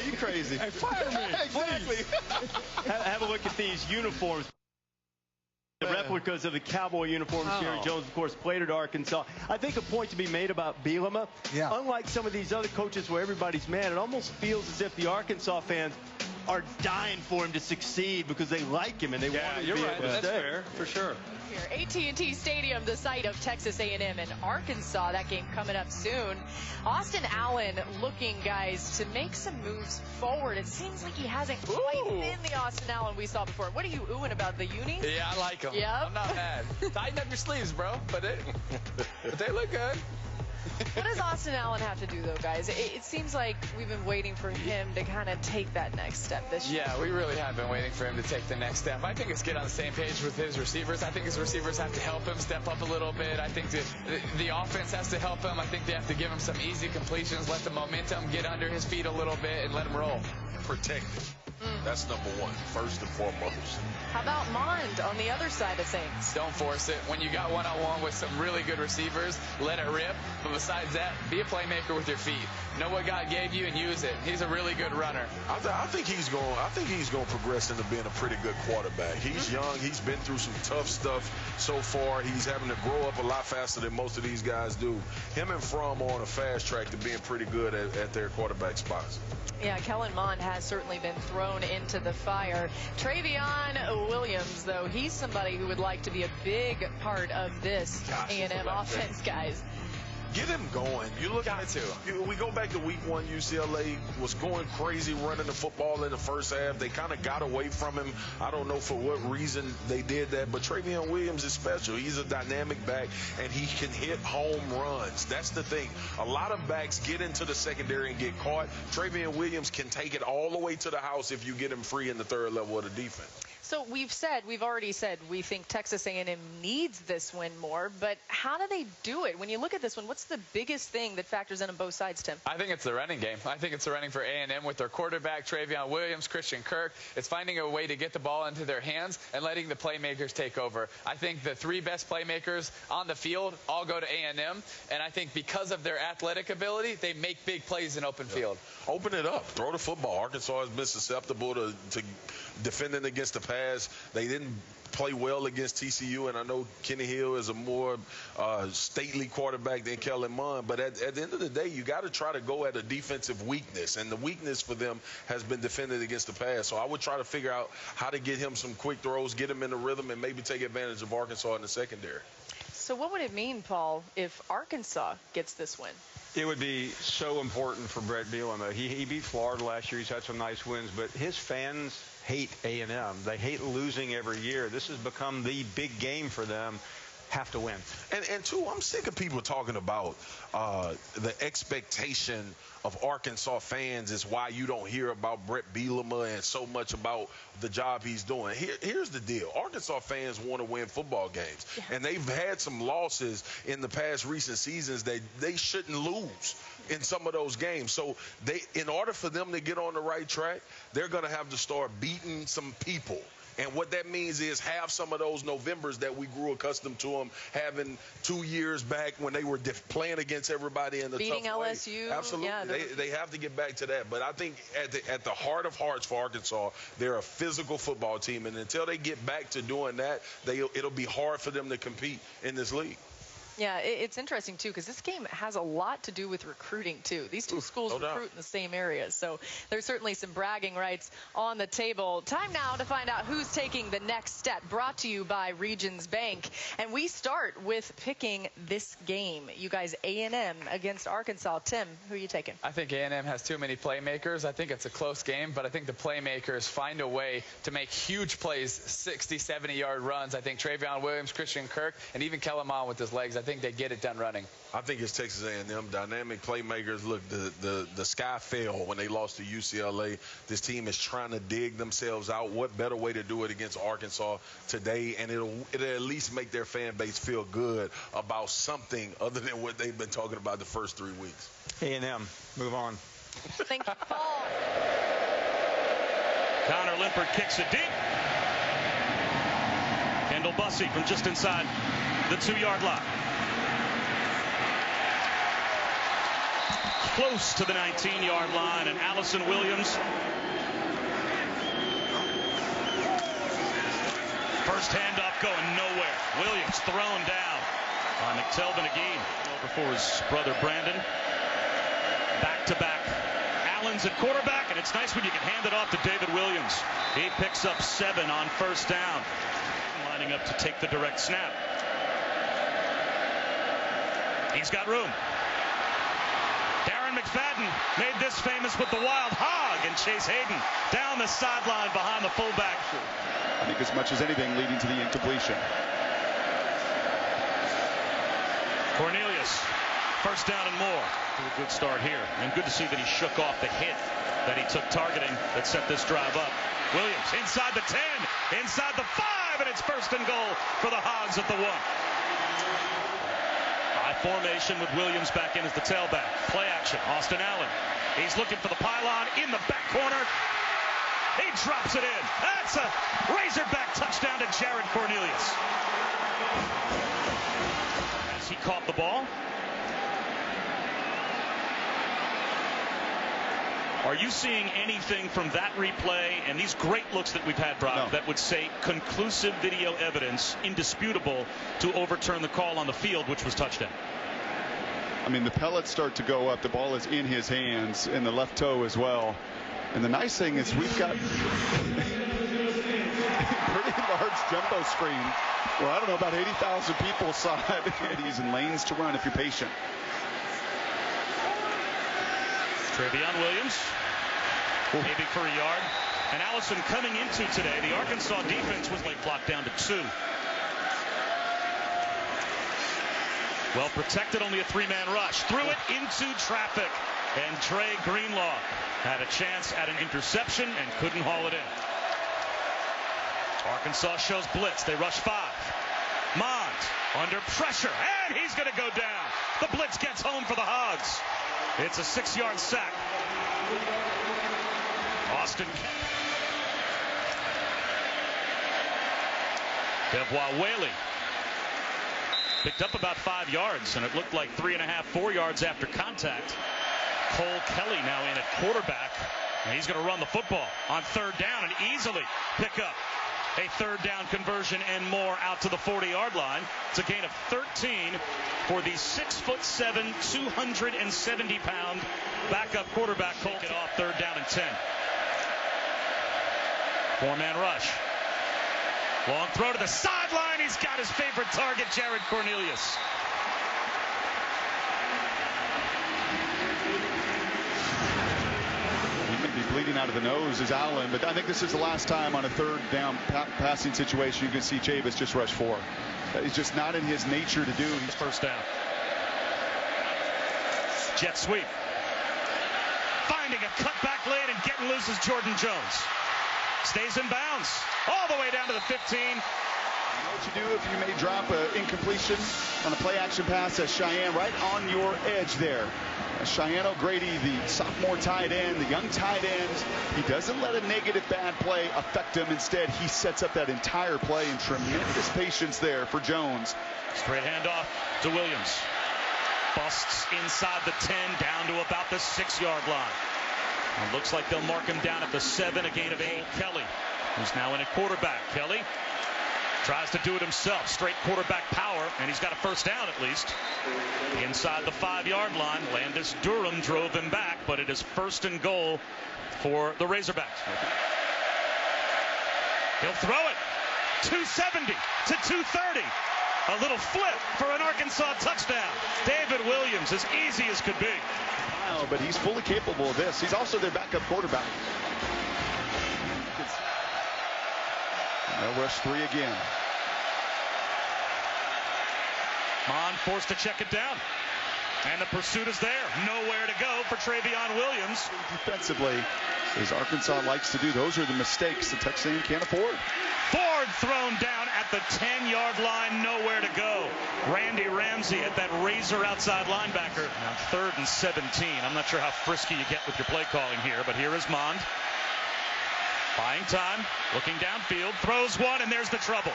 You crazy. Hey, fire me. Exactly. Have a look at these uniforms. The replicas of the Cowboy uniforms. Jerry Jones, of course, played at Arkansas. I think a point to be made about Bielema. Yeah. Unlike some of these other coaches where everybody's mad, it almost feels as if the Arkansas fans are dying for him to succeed because they like him and they want him to be able to That's stay. fair, for sure. Here, AT&T Stadium, the site of Texas A&M and Arkansas. That game coming up soon. Austin Allen looking, guys, to make some moves forward. It seems like he hasn't quite been the Austin Allen we saw before. What are you oohing about, the uni? Yeah, I like them. Yep. I'm not mad. Tighten up your sleeves, bro. But they look good. What does Austin Allen have to do, though, guys? It seems like we've been waiting for him to kind of take that next step this year. Yeah, we really have been waiting for him to take the next step. I think it's get on the same page with his receivers. I think his receivers have to help him step up a little bit. I think the offense has to help him. I think they have to give him some easy completions, let the momentum get under his feet a little bit, and let him roll. Protect it. That's number one, first and foremost. How about Mond on the other side of things? Don't force it. When you got one-on-one with some really good receivers, let it rip. But besides that, be a playmaker with your feet. Know what God gave you and use it. He's a really good runner. I think he's going to progress into being a pretty good quarterback. He's young. He's been through some tough stuff so far. He's having to grow up a lot faster than most of these guys do. Him and Fromm are on a fast track to being pretty good at their quarterback spots. Yeah, Kellen Mond has certainly been thrown into the fire. Travion Williams, though, he's somebody who would like to be a big part of this A&M offense, guys. Get him going. You look at we go back to week 1. UCLA was going crazy running the football in the first half. They kind of got away from him. I don't know for what reason they did that, but Travion Williams is special. He's a dynamic back, and he can hit home runs. That's the thing. A lot of backs get into the secondary and get caught. Travion Williams can take it all the way to the house if you get him free in the third level of the defense. So we've already said we think Texas A&M needs this win more, but how do they do it? When you look at this one, what's the biggest thing that factors in on both sides, Tim? I think it's the running game. I think it's the running for A&M with their quarterback, Travion Williams, Christian Kirk. It's finding a way to get the ball into their hands and letting the playmakers take over. I think the 3 best playmakers on the field all go to A&M, and I think because of their athletic ability, they make big plays in open field. Open it up. Throw the football. Arkansas has been susceptible to defending against the pass. They didn't play well against TCU, and I know Kenny Hill is a more stately quarterback than Kellen Mond, but at the end of the day, you got to try to go at a defensive weakness, and the weakness for them has been defended against the pass. So I would try to figure out how to get him some quick throws, get him in the rhythm, and maybe take advantage of Arkansas in the secondary. So what would it mean, Paul, if Arkansas gets this win? It would be so important for Brett Bielema. He beat Florida last year. He's had some nice wins, but his fans hate A&M. They hate losing every year. This has become the big game for them. Have to win. And two, I'm sick of people talking about the expectation of Arkansas fans is why you don't hear about Brett Bielema and so much about the job he's doing. Here's the deal. Arkansas fans want to win football games. Yeah. And they've had some losses in the past recent seasons that they shouldn't lose in some of those games. So in order for them to get on the right track, they're going to have to start beating some people. And what that means is have some of those Novembers that we grew accustomed to them having 2 years back when they were playing against everybody in the beating tough way. LSU. Absolutely. Yeah, they have to get back to that. But I think at the heart of hearts for Arkansas, they're a physical football team. And until they get back to doing that, it'll be hard for them to compete in this league. Yeah, it's interesting, too, because this game has a lot to do with recruiting, too. These two schools recruit in the same areas, so there's certainly some bragging rights on the table. Time now to find out who's taking the next step, brought to you by Regions Bank. And we start with picking this game. You guys, A&M against Arkansas. Tim, who are you taking? I think A&M has too many playmakers. I think it's a close game, but I think the playmakers find a way to make huge plays, 60, 70-yard runs. I think Travion Williams, Christian Kirk, and even Kellen Mond with his legs. I think they get it done running. I think it's Texas A&M dynamic playmakers. Look, the sky fell when they lost to UCLA. This team is trying to dig themselves out. What better way to do it against Arkansas today? And it'll at least make their fan base feel good about something other than what they've been talking about the first 3 weeks. A&M, move on. Thank you, Paul. Connor Limpert kicks it deep. Kendall Bussey from just inside the 2-yard line. Close to the 19-yard line, and Allison Williams. First hand up, going nowhere. Williams thrown down by McTelvin again. Over for his brother Brandon. Back-to-back. Allen's at quarterback, and it's nice when you can hand it off to David Williams. He picks up 7 on first down. Lining up to take the direct snap. He's got room. Darren McFadden made this famous with the wild hog, and Chase Hayden down the sideline behind the fullback. I think as much as anything leading to the incompletion. Cornelius, first down and more. A good start here, and good to see that he shook off the hit that he took targeting that set this drive up. Williams inside the 10, inside the 5, and it's first and goal for the Hogs at the 1. Formation with Williams back in as the tailback. Play action. Austin Allen. He's looking for the pylon in the back corner. He drops it in. That's a Razorback touchdown to Jared Cornelius. As he caught the ball. Are you seeing anything from that replay and these great looks that we've had, Brock, that would say conclusive video evidence, indisputable, to overturn the call on the field, which was touchdown? I mean, the pellets start to go up. The ball is in his hands, and the left toe as well. And the nice thing is we've got Pretty large jumbo screen. Well, I don't know, about 80,000 people saw it. And lanes to run if you're patient. Travion Williams, maybe for a yard. And Allison coming into today, the Arkansas defense was like clocked down to 2. Well protected, only a 3-man rush. Threw it into traffic. And Trey Greenlaw had a chance at an interception and couldn't haul it in. Arkansas shows blitz. They rush 5. Mond under pressure, and he's going to go down. The blitz gets home for the Hogs. It's a 6-yard sack. Austin. Devois Whaley picked up about 5 yards, and it looked like 3.5, 4 yards after contact. Cole Kelly now in at quarterback, and he's going to run the football on 3rd down and easily pick up a 3rd down conversion and more out to the 40-yard line. It's a gain of 13 for the 6'7", 270-pound backup quarterback. Cole it off 3rd down and 10. 4-man rush. Long throw to the sideline. He's got his favorite target, Jared Cornelius. Bleeding out of the nose is Allen, but I think this is the last time on a 3rd down passing situation you can see Chavis just rush 4. It's just not in his nature to do. He's 1st down. Jet sweep. Finding a cutback lane and getting loose is Jordan Jones. Stays in bounds all the way down to the 15. You know what you do if you may drop an incompletion on a play-action pass? That's Cheyenne right on your edge there. Cheyenne O'Grady, the sophomore tight end, the young tight end, he doesn't let a negative bad play affect him. Instead, he sets up that entire play, and tremendous patience there for Jones. Straight handoff to Williams. Busts inside the 10 down to about the 6-yard line. It looks like they'll mark him down at the 7, a gain of 8. Kelly, who's now in at quarterback. Kelly tries to do it himself. Straight quarterback power, and he's got a 1st down at least. Inside the 5-yard line, Landis Durham drove him back, but it is 1st and goal for the Razorbacks. He'll throw it. 270 to 230. A little flip for an Arkansas touchdown. David Williams, as easy as could be. Wow, but he's fully capable of this. He's also their backup quarterback. They'll rush 3 again. Mond forced to check it down. And the pursuit is there. Nowhere to go for Travion Williams. Defensively, as Arkansas likes to do, those are the mistakes that Texas A&M can't afford. Ford thrown down at the 10-yard line. Nowhere to go. Randy Ramsey at that razor outside linebacker. Now 3rd and 17. I'm not sure how frisky you get with your play calling here, but here is Mond. Buying time, looking downfield, throws one, and there's the trouble.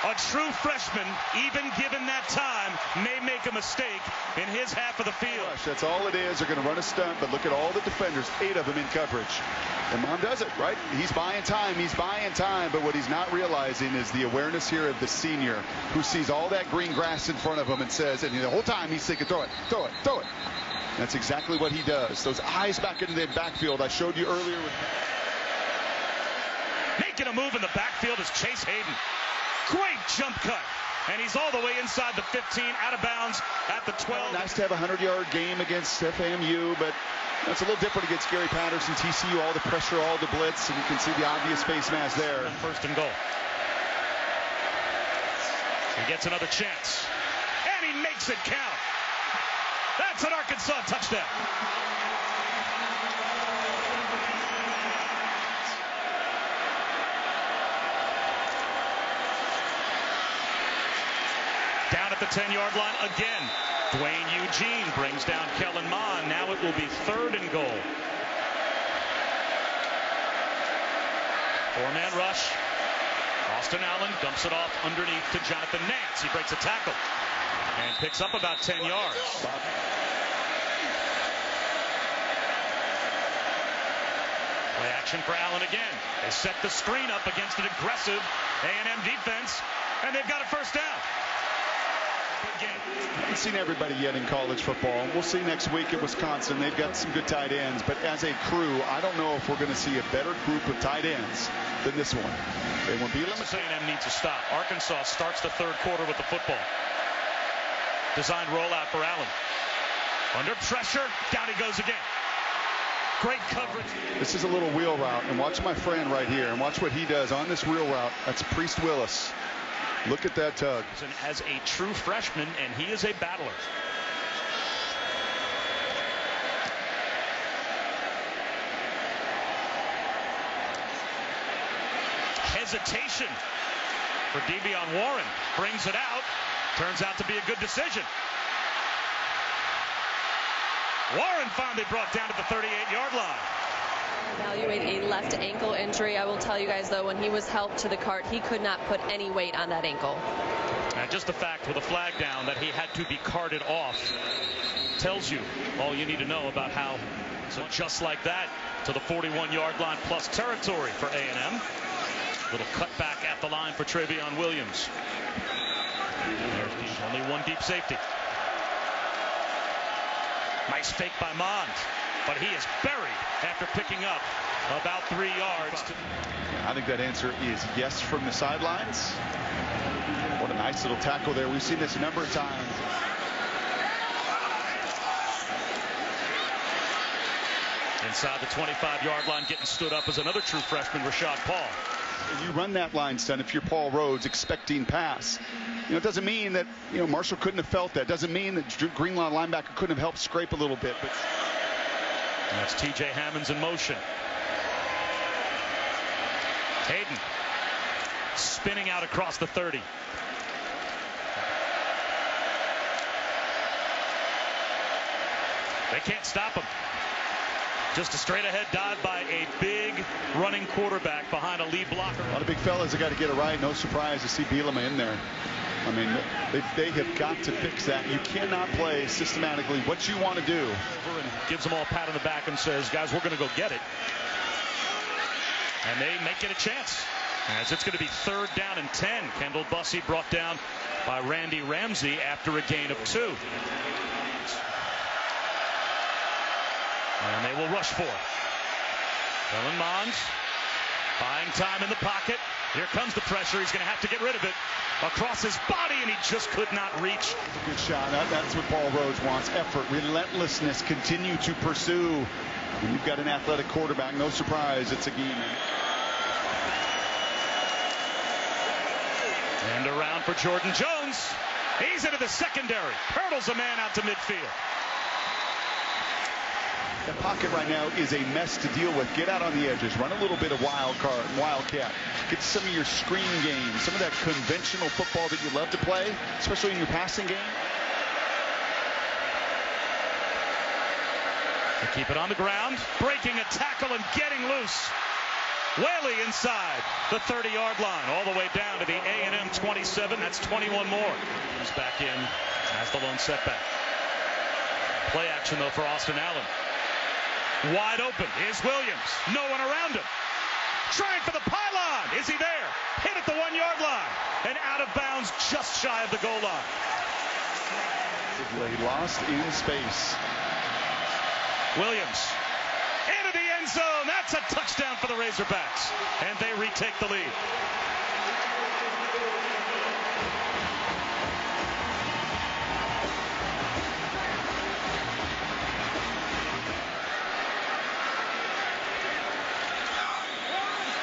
A true freshman, even given that time, may make a mistake in his half of the field. That's all it is. They're going to run a stunt, but look at all the defenders, 8 of them in coverage. And Mond does it, right? He's buying time, but what he's not realizing is the awareness here of the senior who sees all that green grass in front of him and says, and the whole time he's thinking, throw it, throw it, throw it. That's exactly what he does. Those eyes back into the backfield I showed you earlier. Making a move in the backfield is Chase Hayden. Great jump cut. And he's all the way inside the 15, out of bounds at the 12. Nice to have a 100-yard game against FAMU, but it's a little different against Gary Patterson, TCU, all the pressure, all the blitz, and you can see the obvious face mask there. 1st and goal. He gets another chance. And he makes it count. That's an Arkansas touchdown. Down at the 10-yard line again. Dwayne Eugene brings down Kellen Mond. Now it will be 3rd and goal. 4-man rush. Austin Allen dumps it off underneath to Jonathan Nance. He breaks a tackle and picks up about 10 yards. Play action for Allen again. They set the screen up against an aggressive A&M defense, and they've got a 1st down. again. I haven't seen everybody yet in college football. We'll see next week at Wisconsin. They've got some good tight ends. But as a crew, I don't know if we're going to see a better group of tight ends than this one. They won't be limited. Texas A&M needs to stop. Arkansas starts the third quarter with the football. Designed rollout for Allen. Under pressure, down he goes again. Great coverage. This is a little wheel route, and watch my friend right here, and watch what he does on this wheel route. That's Priest Willis. Look at that tug. As a true freshman, and he is a battler. Hesitation for De'Vion Warren. Brings it out. Turns out to be a good decision. Warren finally brought down to the 38-yard line. Evaluate a left ankle injury. I will tell you guys, though, when he was helped to the cart, he could not put any weight on that ankle. And just the fact with a flag down that he had to be carted off tells you all you need to know about how. So just like that to the 41-yard line plus territory for A&M. Little cutback at the line for Trevion Williams. There's only one deep safety. Nice fake by Mond, but he is buried after picking up about 3 yards. I think that answer is yes from the sidelines. What a nice little tackle there. We've seen this a number of times. Inside the 25-yard line, getting stood up as another true freshman, Rashad Paul. You run that line, son, if you're Paul Rhodes expecting pass. You know, it doesn't mean that, you know, Marshall couldn't have felt that. Doesn't mean that Greenlaw linebacker couldn't have helped scrape a little bit. But that's T.J. Hammonds in motion. Hayden spinning out across the 30. They can't stop him. Just a straight-ahead dive by a big running quarterback behind a lead blocker. A lot of big fellas have got to get it right. No surprise to see Bielema in there. I mean, they have got to fix that. You cannot play systematically what you want to do. And gives them all a pat on the back and says, guys, we're going to go get it. And they make it a chance. As it's going to be 3rd down and 10. Kendall Bussey brought down by Randy Ramsey after a gain of 2. And they will rush for it. Kellen Mond buying time in the pocket. Here comes the pressure. He's going to have to get rid of it. Across his body, and he just could not reach. Good shot. That's what Paul Rhodes wants. Effort, relentlessness, continue to pursue. When you've got an athletic quarterback, no surprise, it's a game. And around for Jordan Jones. He's into the secondary. Hurdles a man out to midfield. The pocket right now is a mess to deal with. Get out on the edges. Run a little bit of wildcat. Get some of your screen game, some of that conventional football that you love to play, especially in your passing game. They keep it on the ground, breaking a tackle and getting loose. Whaley inside the 30-yard line, all the way down to the A&M 27. That's 21 more. He's back in as the lone setback. Play action, though, for Austin Allen. Wide open is Williams. No one around him. Trying for the pylon. Is he there? Hit at the 1-yard line. And out of bounds just shy of the goal line. They lost in space. Williams into the end zone. That's a touchdown for the Razorbacks. And they retake the lead.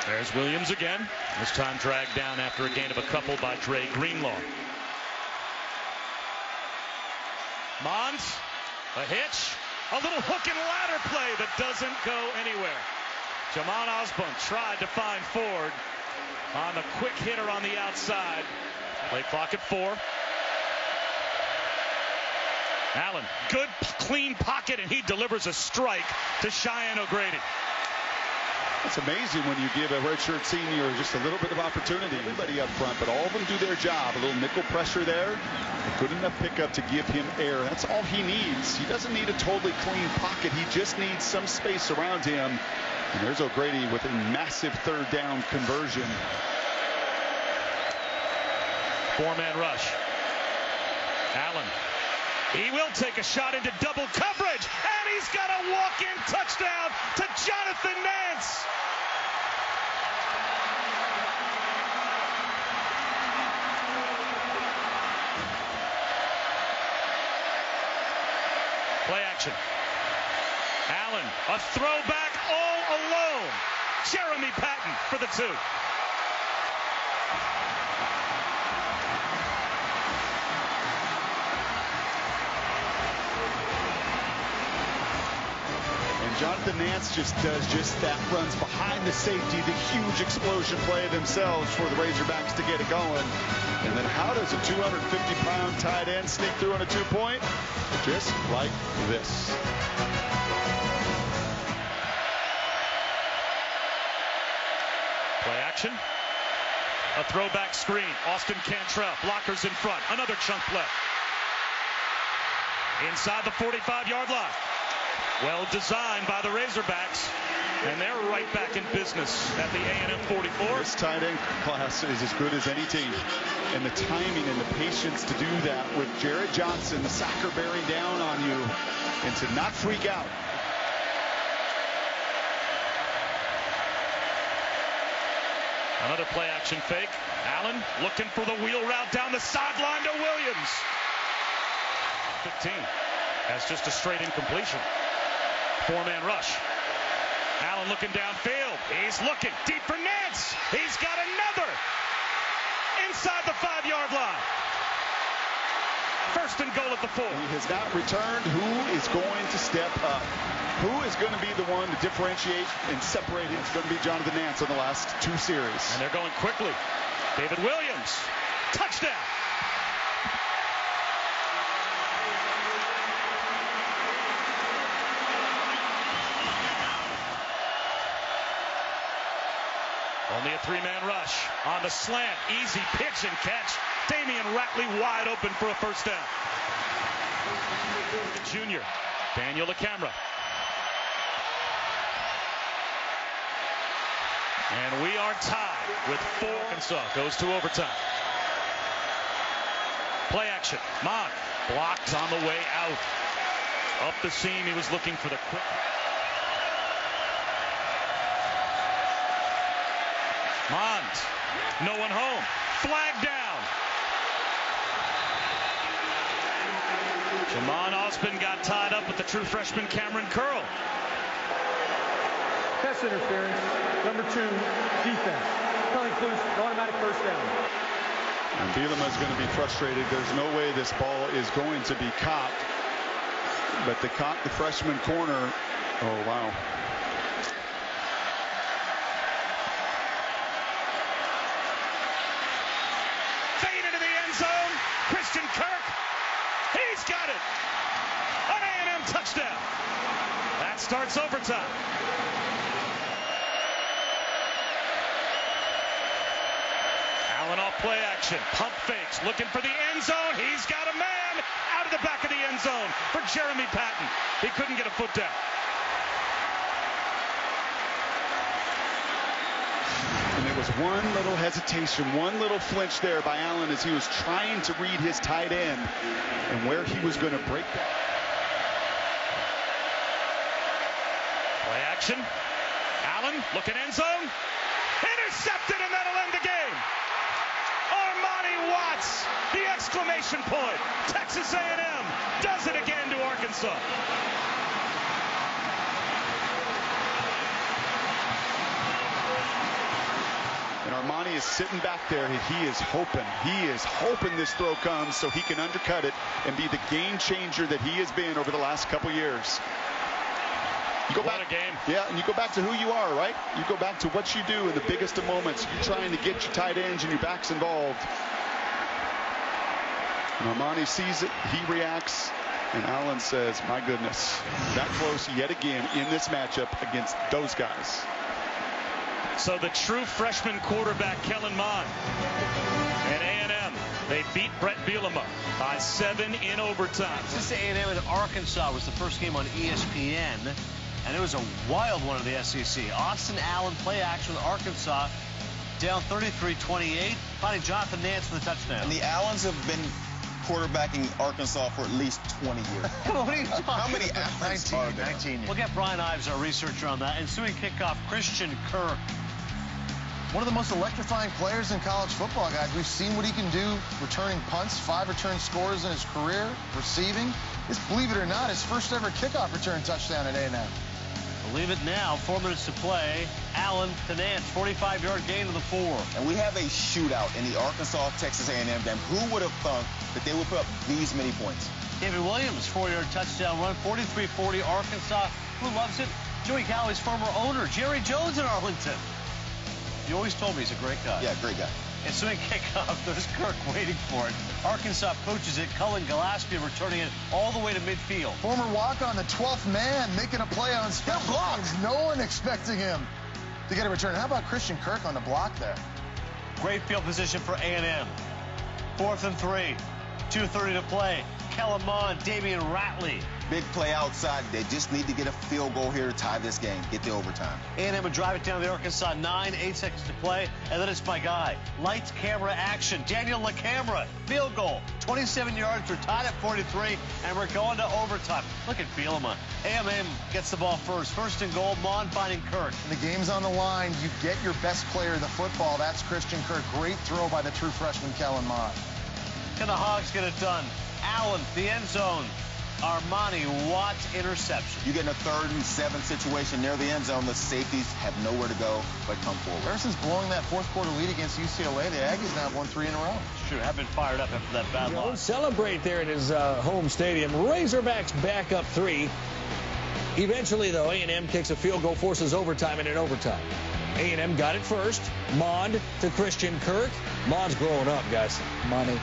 There's Williams again. This time dragged down after a gain of a couple by Dre Greenlaw. Mond, a hitch, a little hook and ladder play that doesn't go anywhere. Jamon Osborne tried to find Ford on the quick hitter on the outside. Play clock at 4. Allen, good clean pocket, and he delivers a strike to Cheyenne O'Grady. It's amazing when you give a redshirt senior just a little bit of opportunity. Everybody up front, but all of them do their job. A little nickel pressure there. A good enough pickup to give him air. That's all he needs. He doesn't need a totally clean pocket. He just needs some space around him. And there's O'Grady with a massive 3rd down conversion. 4-man rush. Allen. He will take a shot into double coverage, and he's got a walk-in touchdown to Jonathan Nance. Play action. Allen, a throwback all alone. Jeremy Patton for the 2. Jonathan Nance just does just that, runs behind the safety, the huge explosion play themselves for the Razorbacks to get it going. And then how does a 250-pound tight end sneak through on a 2-point? Just like this. Play action. A throwback screen. Austin Cantrell, blockers in front. Another chunk play. Inside the 45-yard line. Well designed by the Razorbacks, and they're right back in business at the A&M 44. This tight end class is as good as any team, and the timing and the patience to do that with Jared Johnson, the sacker bearing down on you, and to not freak out. Another play action fake. Allen looking for the wheel route down the sideline to Williams. 15 has just a straight incompletion. 4-man rush. Allen looking downfield. He's looking deep for Nance. He's got another inside the 5-yard line. First and goal at the 4. He has not returned. Who is going to step up? Who is going to be the one to differentiate and separate him? It's going to be Jonathan Nance on the last 2 series. And they're going quickly. David Williams. Touchdown. Only a 3-man rush on the slant. Easy pitch and catch. Damian Ratley wide open for a first down. The junior, Daniel LaCamera. And we are tied with 4. Arkansas goes to overtime. Play action. Mond blocked on the way out. Up the seam, he was looking for the quick. Mond, no one home. Flag down. Jamon Osborne got tied up with the true freshman Cameron Curl. Pass interference. Number 2, defense. Penalty includes automatic first down. And Bielema is going to be frustrated. There's no way this ball is going to be caught. But they caught the freshman corner. Oh, wow. Fade into the end zone. Christian Kirk. He's got it. An A&M touchdown. That starts overtime. Allen off play action. Pump fakes. Looking for the end zone. He's got a man out of the back of the end zone for Jeremy Patton. He couldn't get a foot down. And there was one little hesitation, one little flinch there by Allen as he was trying to read his tight end and where he was going to break that. Play action. Allen looking end zone. Intercepted, and that'll end the game. Armani Watts, the exclamation point. Texas A&M does it again to Arkansas. And Armani is sitting back there, and he is hoping this throw comes so he can undercut it and be the game changer that he has been over the last couple years. You go back, what a game. Yeah, and you go back to who you are, right? You go back to what you do in the biggest of moments. You're trying to get your tight ends and your backs involved. And Armani sees it, he reacts, and Allen says, my goodness, that close yet again in this matchup against those guys. So the true freshman quarterback, Kellen Mond, and A&M, they beat Brett Bielema by 7 in overtime. Texas A&M and Arkansas was the first game on ESPN, and it was a wild one in the SEC. Austin Allen play action with Arkansas, down 33-28, finding Jonathan Nance for the touchdown. And the Allens have been quarterbacking Arkansas for at least 20 years. What are you talking How many about? athletes are there? 19. We'll get Brian Ives, our researcher, on that. Ensuing kickoff, Christian Kirk. One of the most electrifying players in college football, guys. We've seen what he can do returning punts, 5 return scores in his career, receiving. It's, believe it or not, his first ever kickoff return touchdown at A&M. Believe it now, 4 minutes to play. Allen to Nance, 45-yard gain to the 4. And we have a shootout in the Arkansas-Texas A&M game. Who would have thunk that they would put up these many points? David Williams, 4-yard touchdown run, 43-40 Arkansas. Who loves it? Joey Callaway's former owner, Jerry Jones in Arlington. You always told me he's a great guy. Yeah, great guy. And swing kickoff, there's Kirk waiting for it. Arkansas coaches it. Cullen Gillespie returning it all the way to midfield. Former walk-on, the 12th man, making a play on special teams. No one expecting him to get a return. How about Christian Kirk on the block there? Great field position for A&M. 4th and 3. 2:30 to play. Kellen Mond, Damian Ratley. Big play outside. They just need to get a field goal here to tie this game, get the overtime. A&M would drive it down the Arkansas 9, 8 seconds to play, and then it's my guy. Lights, camera, action. Daniel LaCamera, field goal. 27 yards, we're tied at 43, and we're going to overtime. Look at Bielema. A&M gets the ball first. 1st and goal, Mond finding Kirk. And the game's on the line. You get your best player of the football. That's Christian Kirk. Great throw by the true freshman, Kellen Mond. Can the Hogs get it done? Allen, the end zone. Armani Watts interception. You get in a 3rd and 7 situation near the end zone. The safeties have nowhere to go but come forward. Ever since blowing that 4th quarter lead against UCLA, the Aggies now have won 3 in a row. Sure, have been fired up after that bad loss. Celebrate there in his home stadium. Razorbacks back up 3. Eventually, though, A&M kicks a field goal, forces overtime, and in overtime. A&M got it first. Mond to Christian Kirk. Mond's growing up, guys. Money.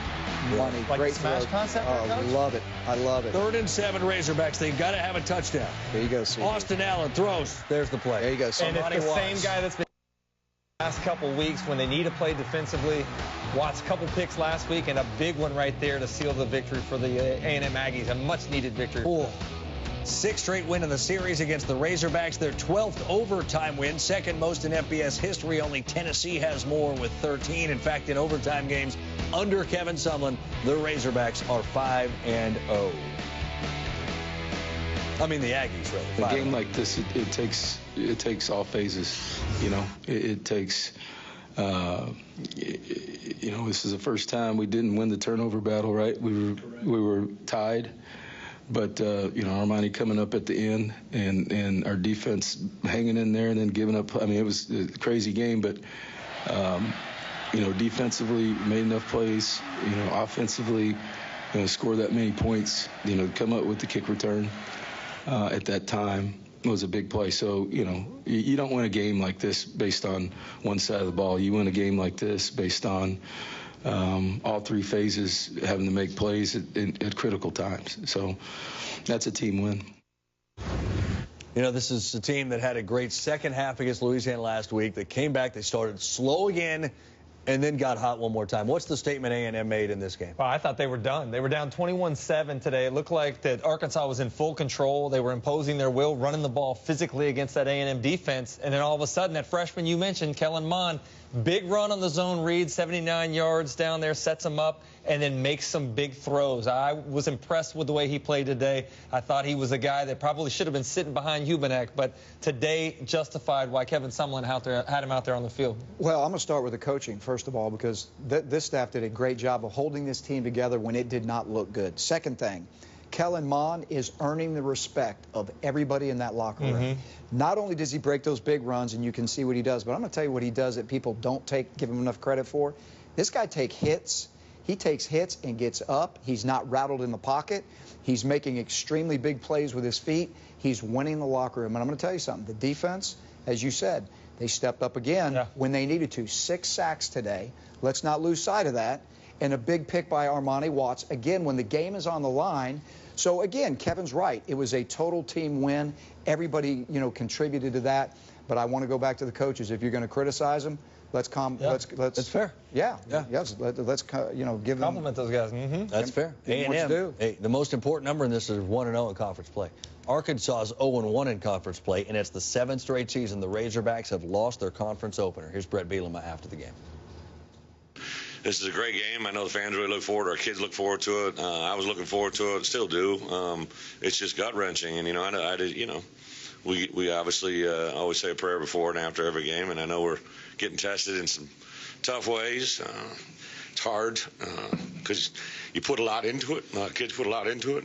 Like Great smash throw. concept. Oh, love it. I love it. 3rd and 7 Razorbacks. They've got to have a touchdown. There you go, Steve. Austin Allen throws. There's the play. There you go, And it's the same guy that's been the last couple weeks when they need to play defensively. Watts, couple picks last week, and a big one right there to seal the victory for the A&M Aggies. A much-needed victory. Cool. 6th straight win in the series against the Razorbacks. Their 12th overtime win, 2nd most in FBS history. Only Tennessee has more with 13. In fact, in overtime games under Kevin Sumlin, the Razorbacks are 5-0. I mean, the Aggies, really. A game like this, it takes all phases. You know, it takes. You know, this is the first time we didn't win the turnover battle, right? We were tied. But, you know, Armani coming up at the end and our defense hanging in there and then giving up. I mean, it was a crazy game, but, you know, defensively made enough plays, you know, offensively, you know, score that many points, you know, come up with the kick return at that time was a big play. So, you know, you don't win a game like this based on one side of the ball. You win a game like this based on all 3 phases having to make plays at critical times. So that's a team win. You know, this is a team that had a great second half against Louisiana last week. They came back, they started slow again, and then got hot one more time. What's the statement A&M made in this game? Well, I thought they were done. They were down 21-7 today. It looked like that Arkansas was in full control. They were imposing their will, running the ball physically against that A&M defense. And then all of a sudden, that freshman you mentioned, Kellen Mond, big run on the zone read, 79 yards down there, sets him up, and then makes some big throws. I was impressed with the way he played today. I thought he was a guy that probably should have been sitting behind Hubenek, but today justified why Kevin Sumlin had him out there on the field. Well, I'm going to start with the coaching, first of all, because this staff did a great job of holding this team together when it did not look good. Second thing, Kellen Mond is earning the respect of everybody in that locker room. Not only does he break those big runs, and you can see what he does, but I'm going to tell you what he does that people don't give him enough credit for. This guy takes hits. He takes hits and gets up. He's not rattled in the pocket. He's making extremely big plays with his feet. He's winning the locker room. And I'm going to tell you something. The defense, as you said, they stepped up again when they needed to. 6 sacks today. Let's not lose sight of that. And a big pick by Armani Watts, again, when the game is on the line. So, again, Kevin's right. It was a total team win. Everybody, you know, contributed to that. But I want to go back to the coaches. If you're going to criticize them, let's That's fair. Yeah. Yes. Let's you know, give them compliment those guys. That's fair. A&M. Hey, the most important number in this is 1-0 in conference play. Arkansas is 0-1 in conference play, and it's the 7th straight season the Razorbacks have lost their conference opener. Here's Brett Bielema after the game. this is a great game. I know the fans really look forward to it. Our kids look forward to it. I was looking forward to it, still do. It's just gut-wrenching. And, I did, we obviously always say a prayer before and after every game, and I know we're getting tested in some tough ways. It's hard because you put a lot into it. Kids put a lot into it,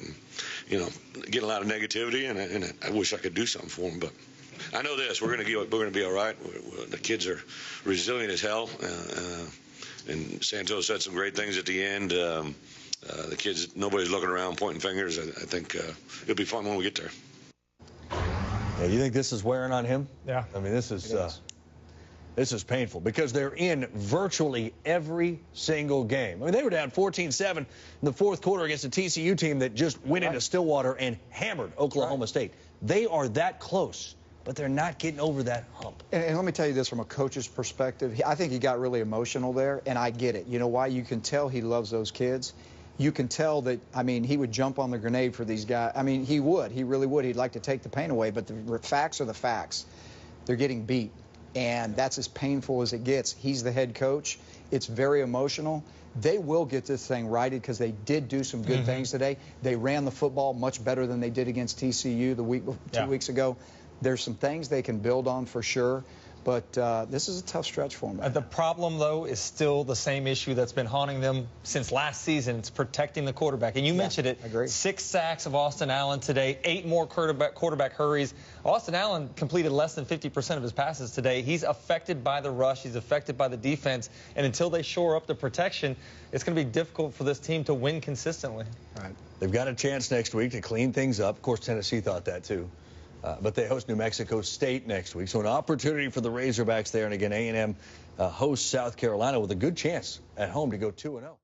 and get a lot of negativity. And I wish I could do something for them, but I know this: we're going to be all right. The kids are resilient as hell, and Santos said some great things at the end. The kids, nobody's looking around pointing fingers. I think it'll be fun when we get there. Yeah, you think this is wearing on him? Yeah. I mean, this is painful because they're in virtually every single game. I mean, they were down 14-7 in the fourth quarter against a TCU team that just went into Stillwater and hammered Oklahoma State. They are that close, but they're not getting over that hump. And let me tell you this from a coach's perspective. I think he got really emotional there, and I get it. You know why? You can tell he loves those kids. You can tell that, I mean, he would jump on the grenade for these guys. I mean, he would. He really would. He'd like to take the pain away, but the facts are the facts. They're getting beat, and that's as painful as it gets. He's the head coach. It's very emotional. They will get this thing righted because they did do some good things today. They ran the football much better than they did against TCU two weeks ago. There's some things they can build on for sure. But this is a tough stretch for them. The problem, though, is still the same issue that's been haunting them since last season. It's protecting the quarterback. And you mentioned it. 6 sacks of Austin Allen today, 8 more quarterback hurries. Austin Allen completed less than 50% of his passes today. He's affected by the rush. He's affected by the defense. And until they shore up the protection, it's going to be difficult for this team to win consistently. Right. They've got a chance next week to clean things up. Of course, Tennessee thought that, too. But they host New Mexico State next week. So an opportunity for the Razorbacks there. And again, A&M hosts South Carolina with a good chance at home to go 2-0.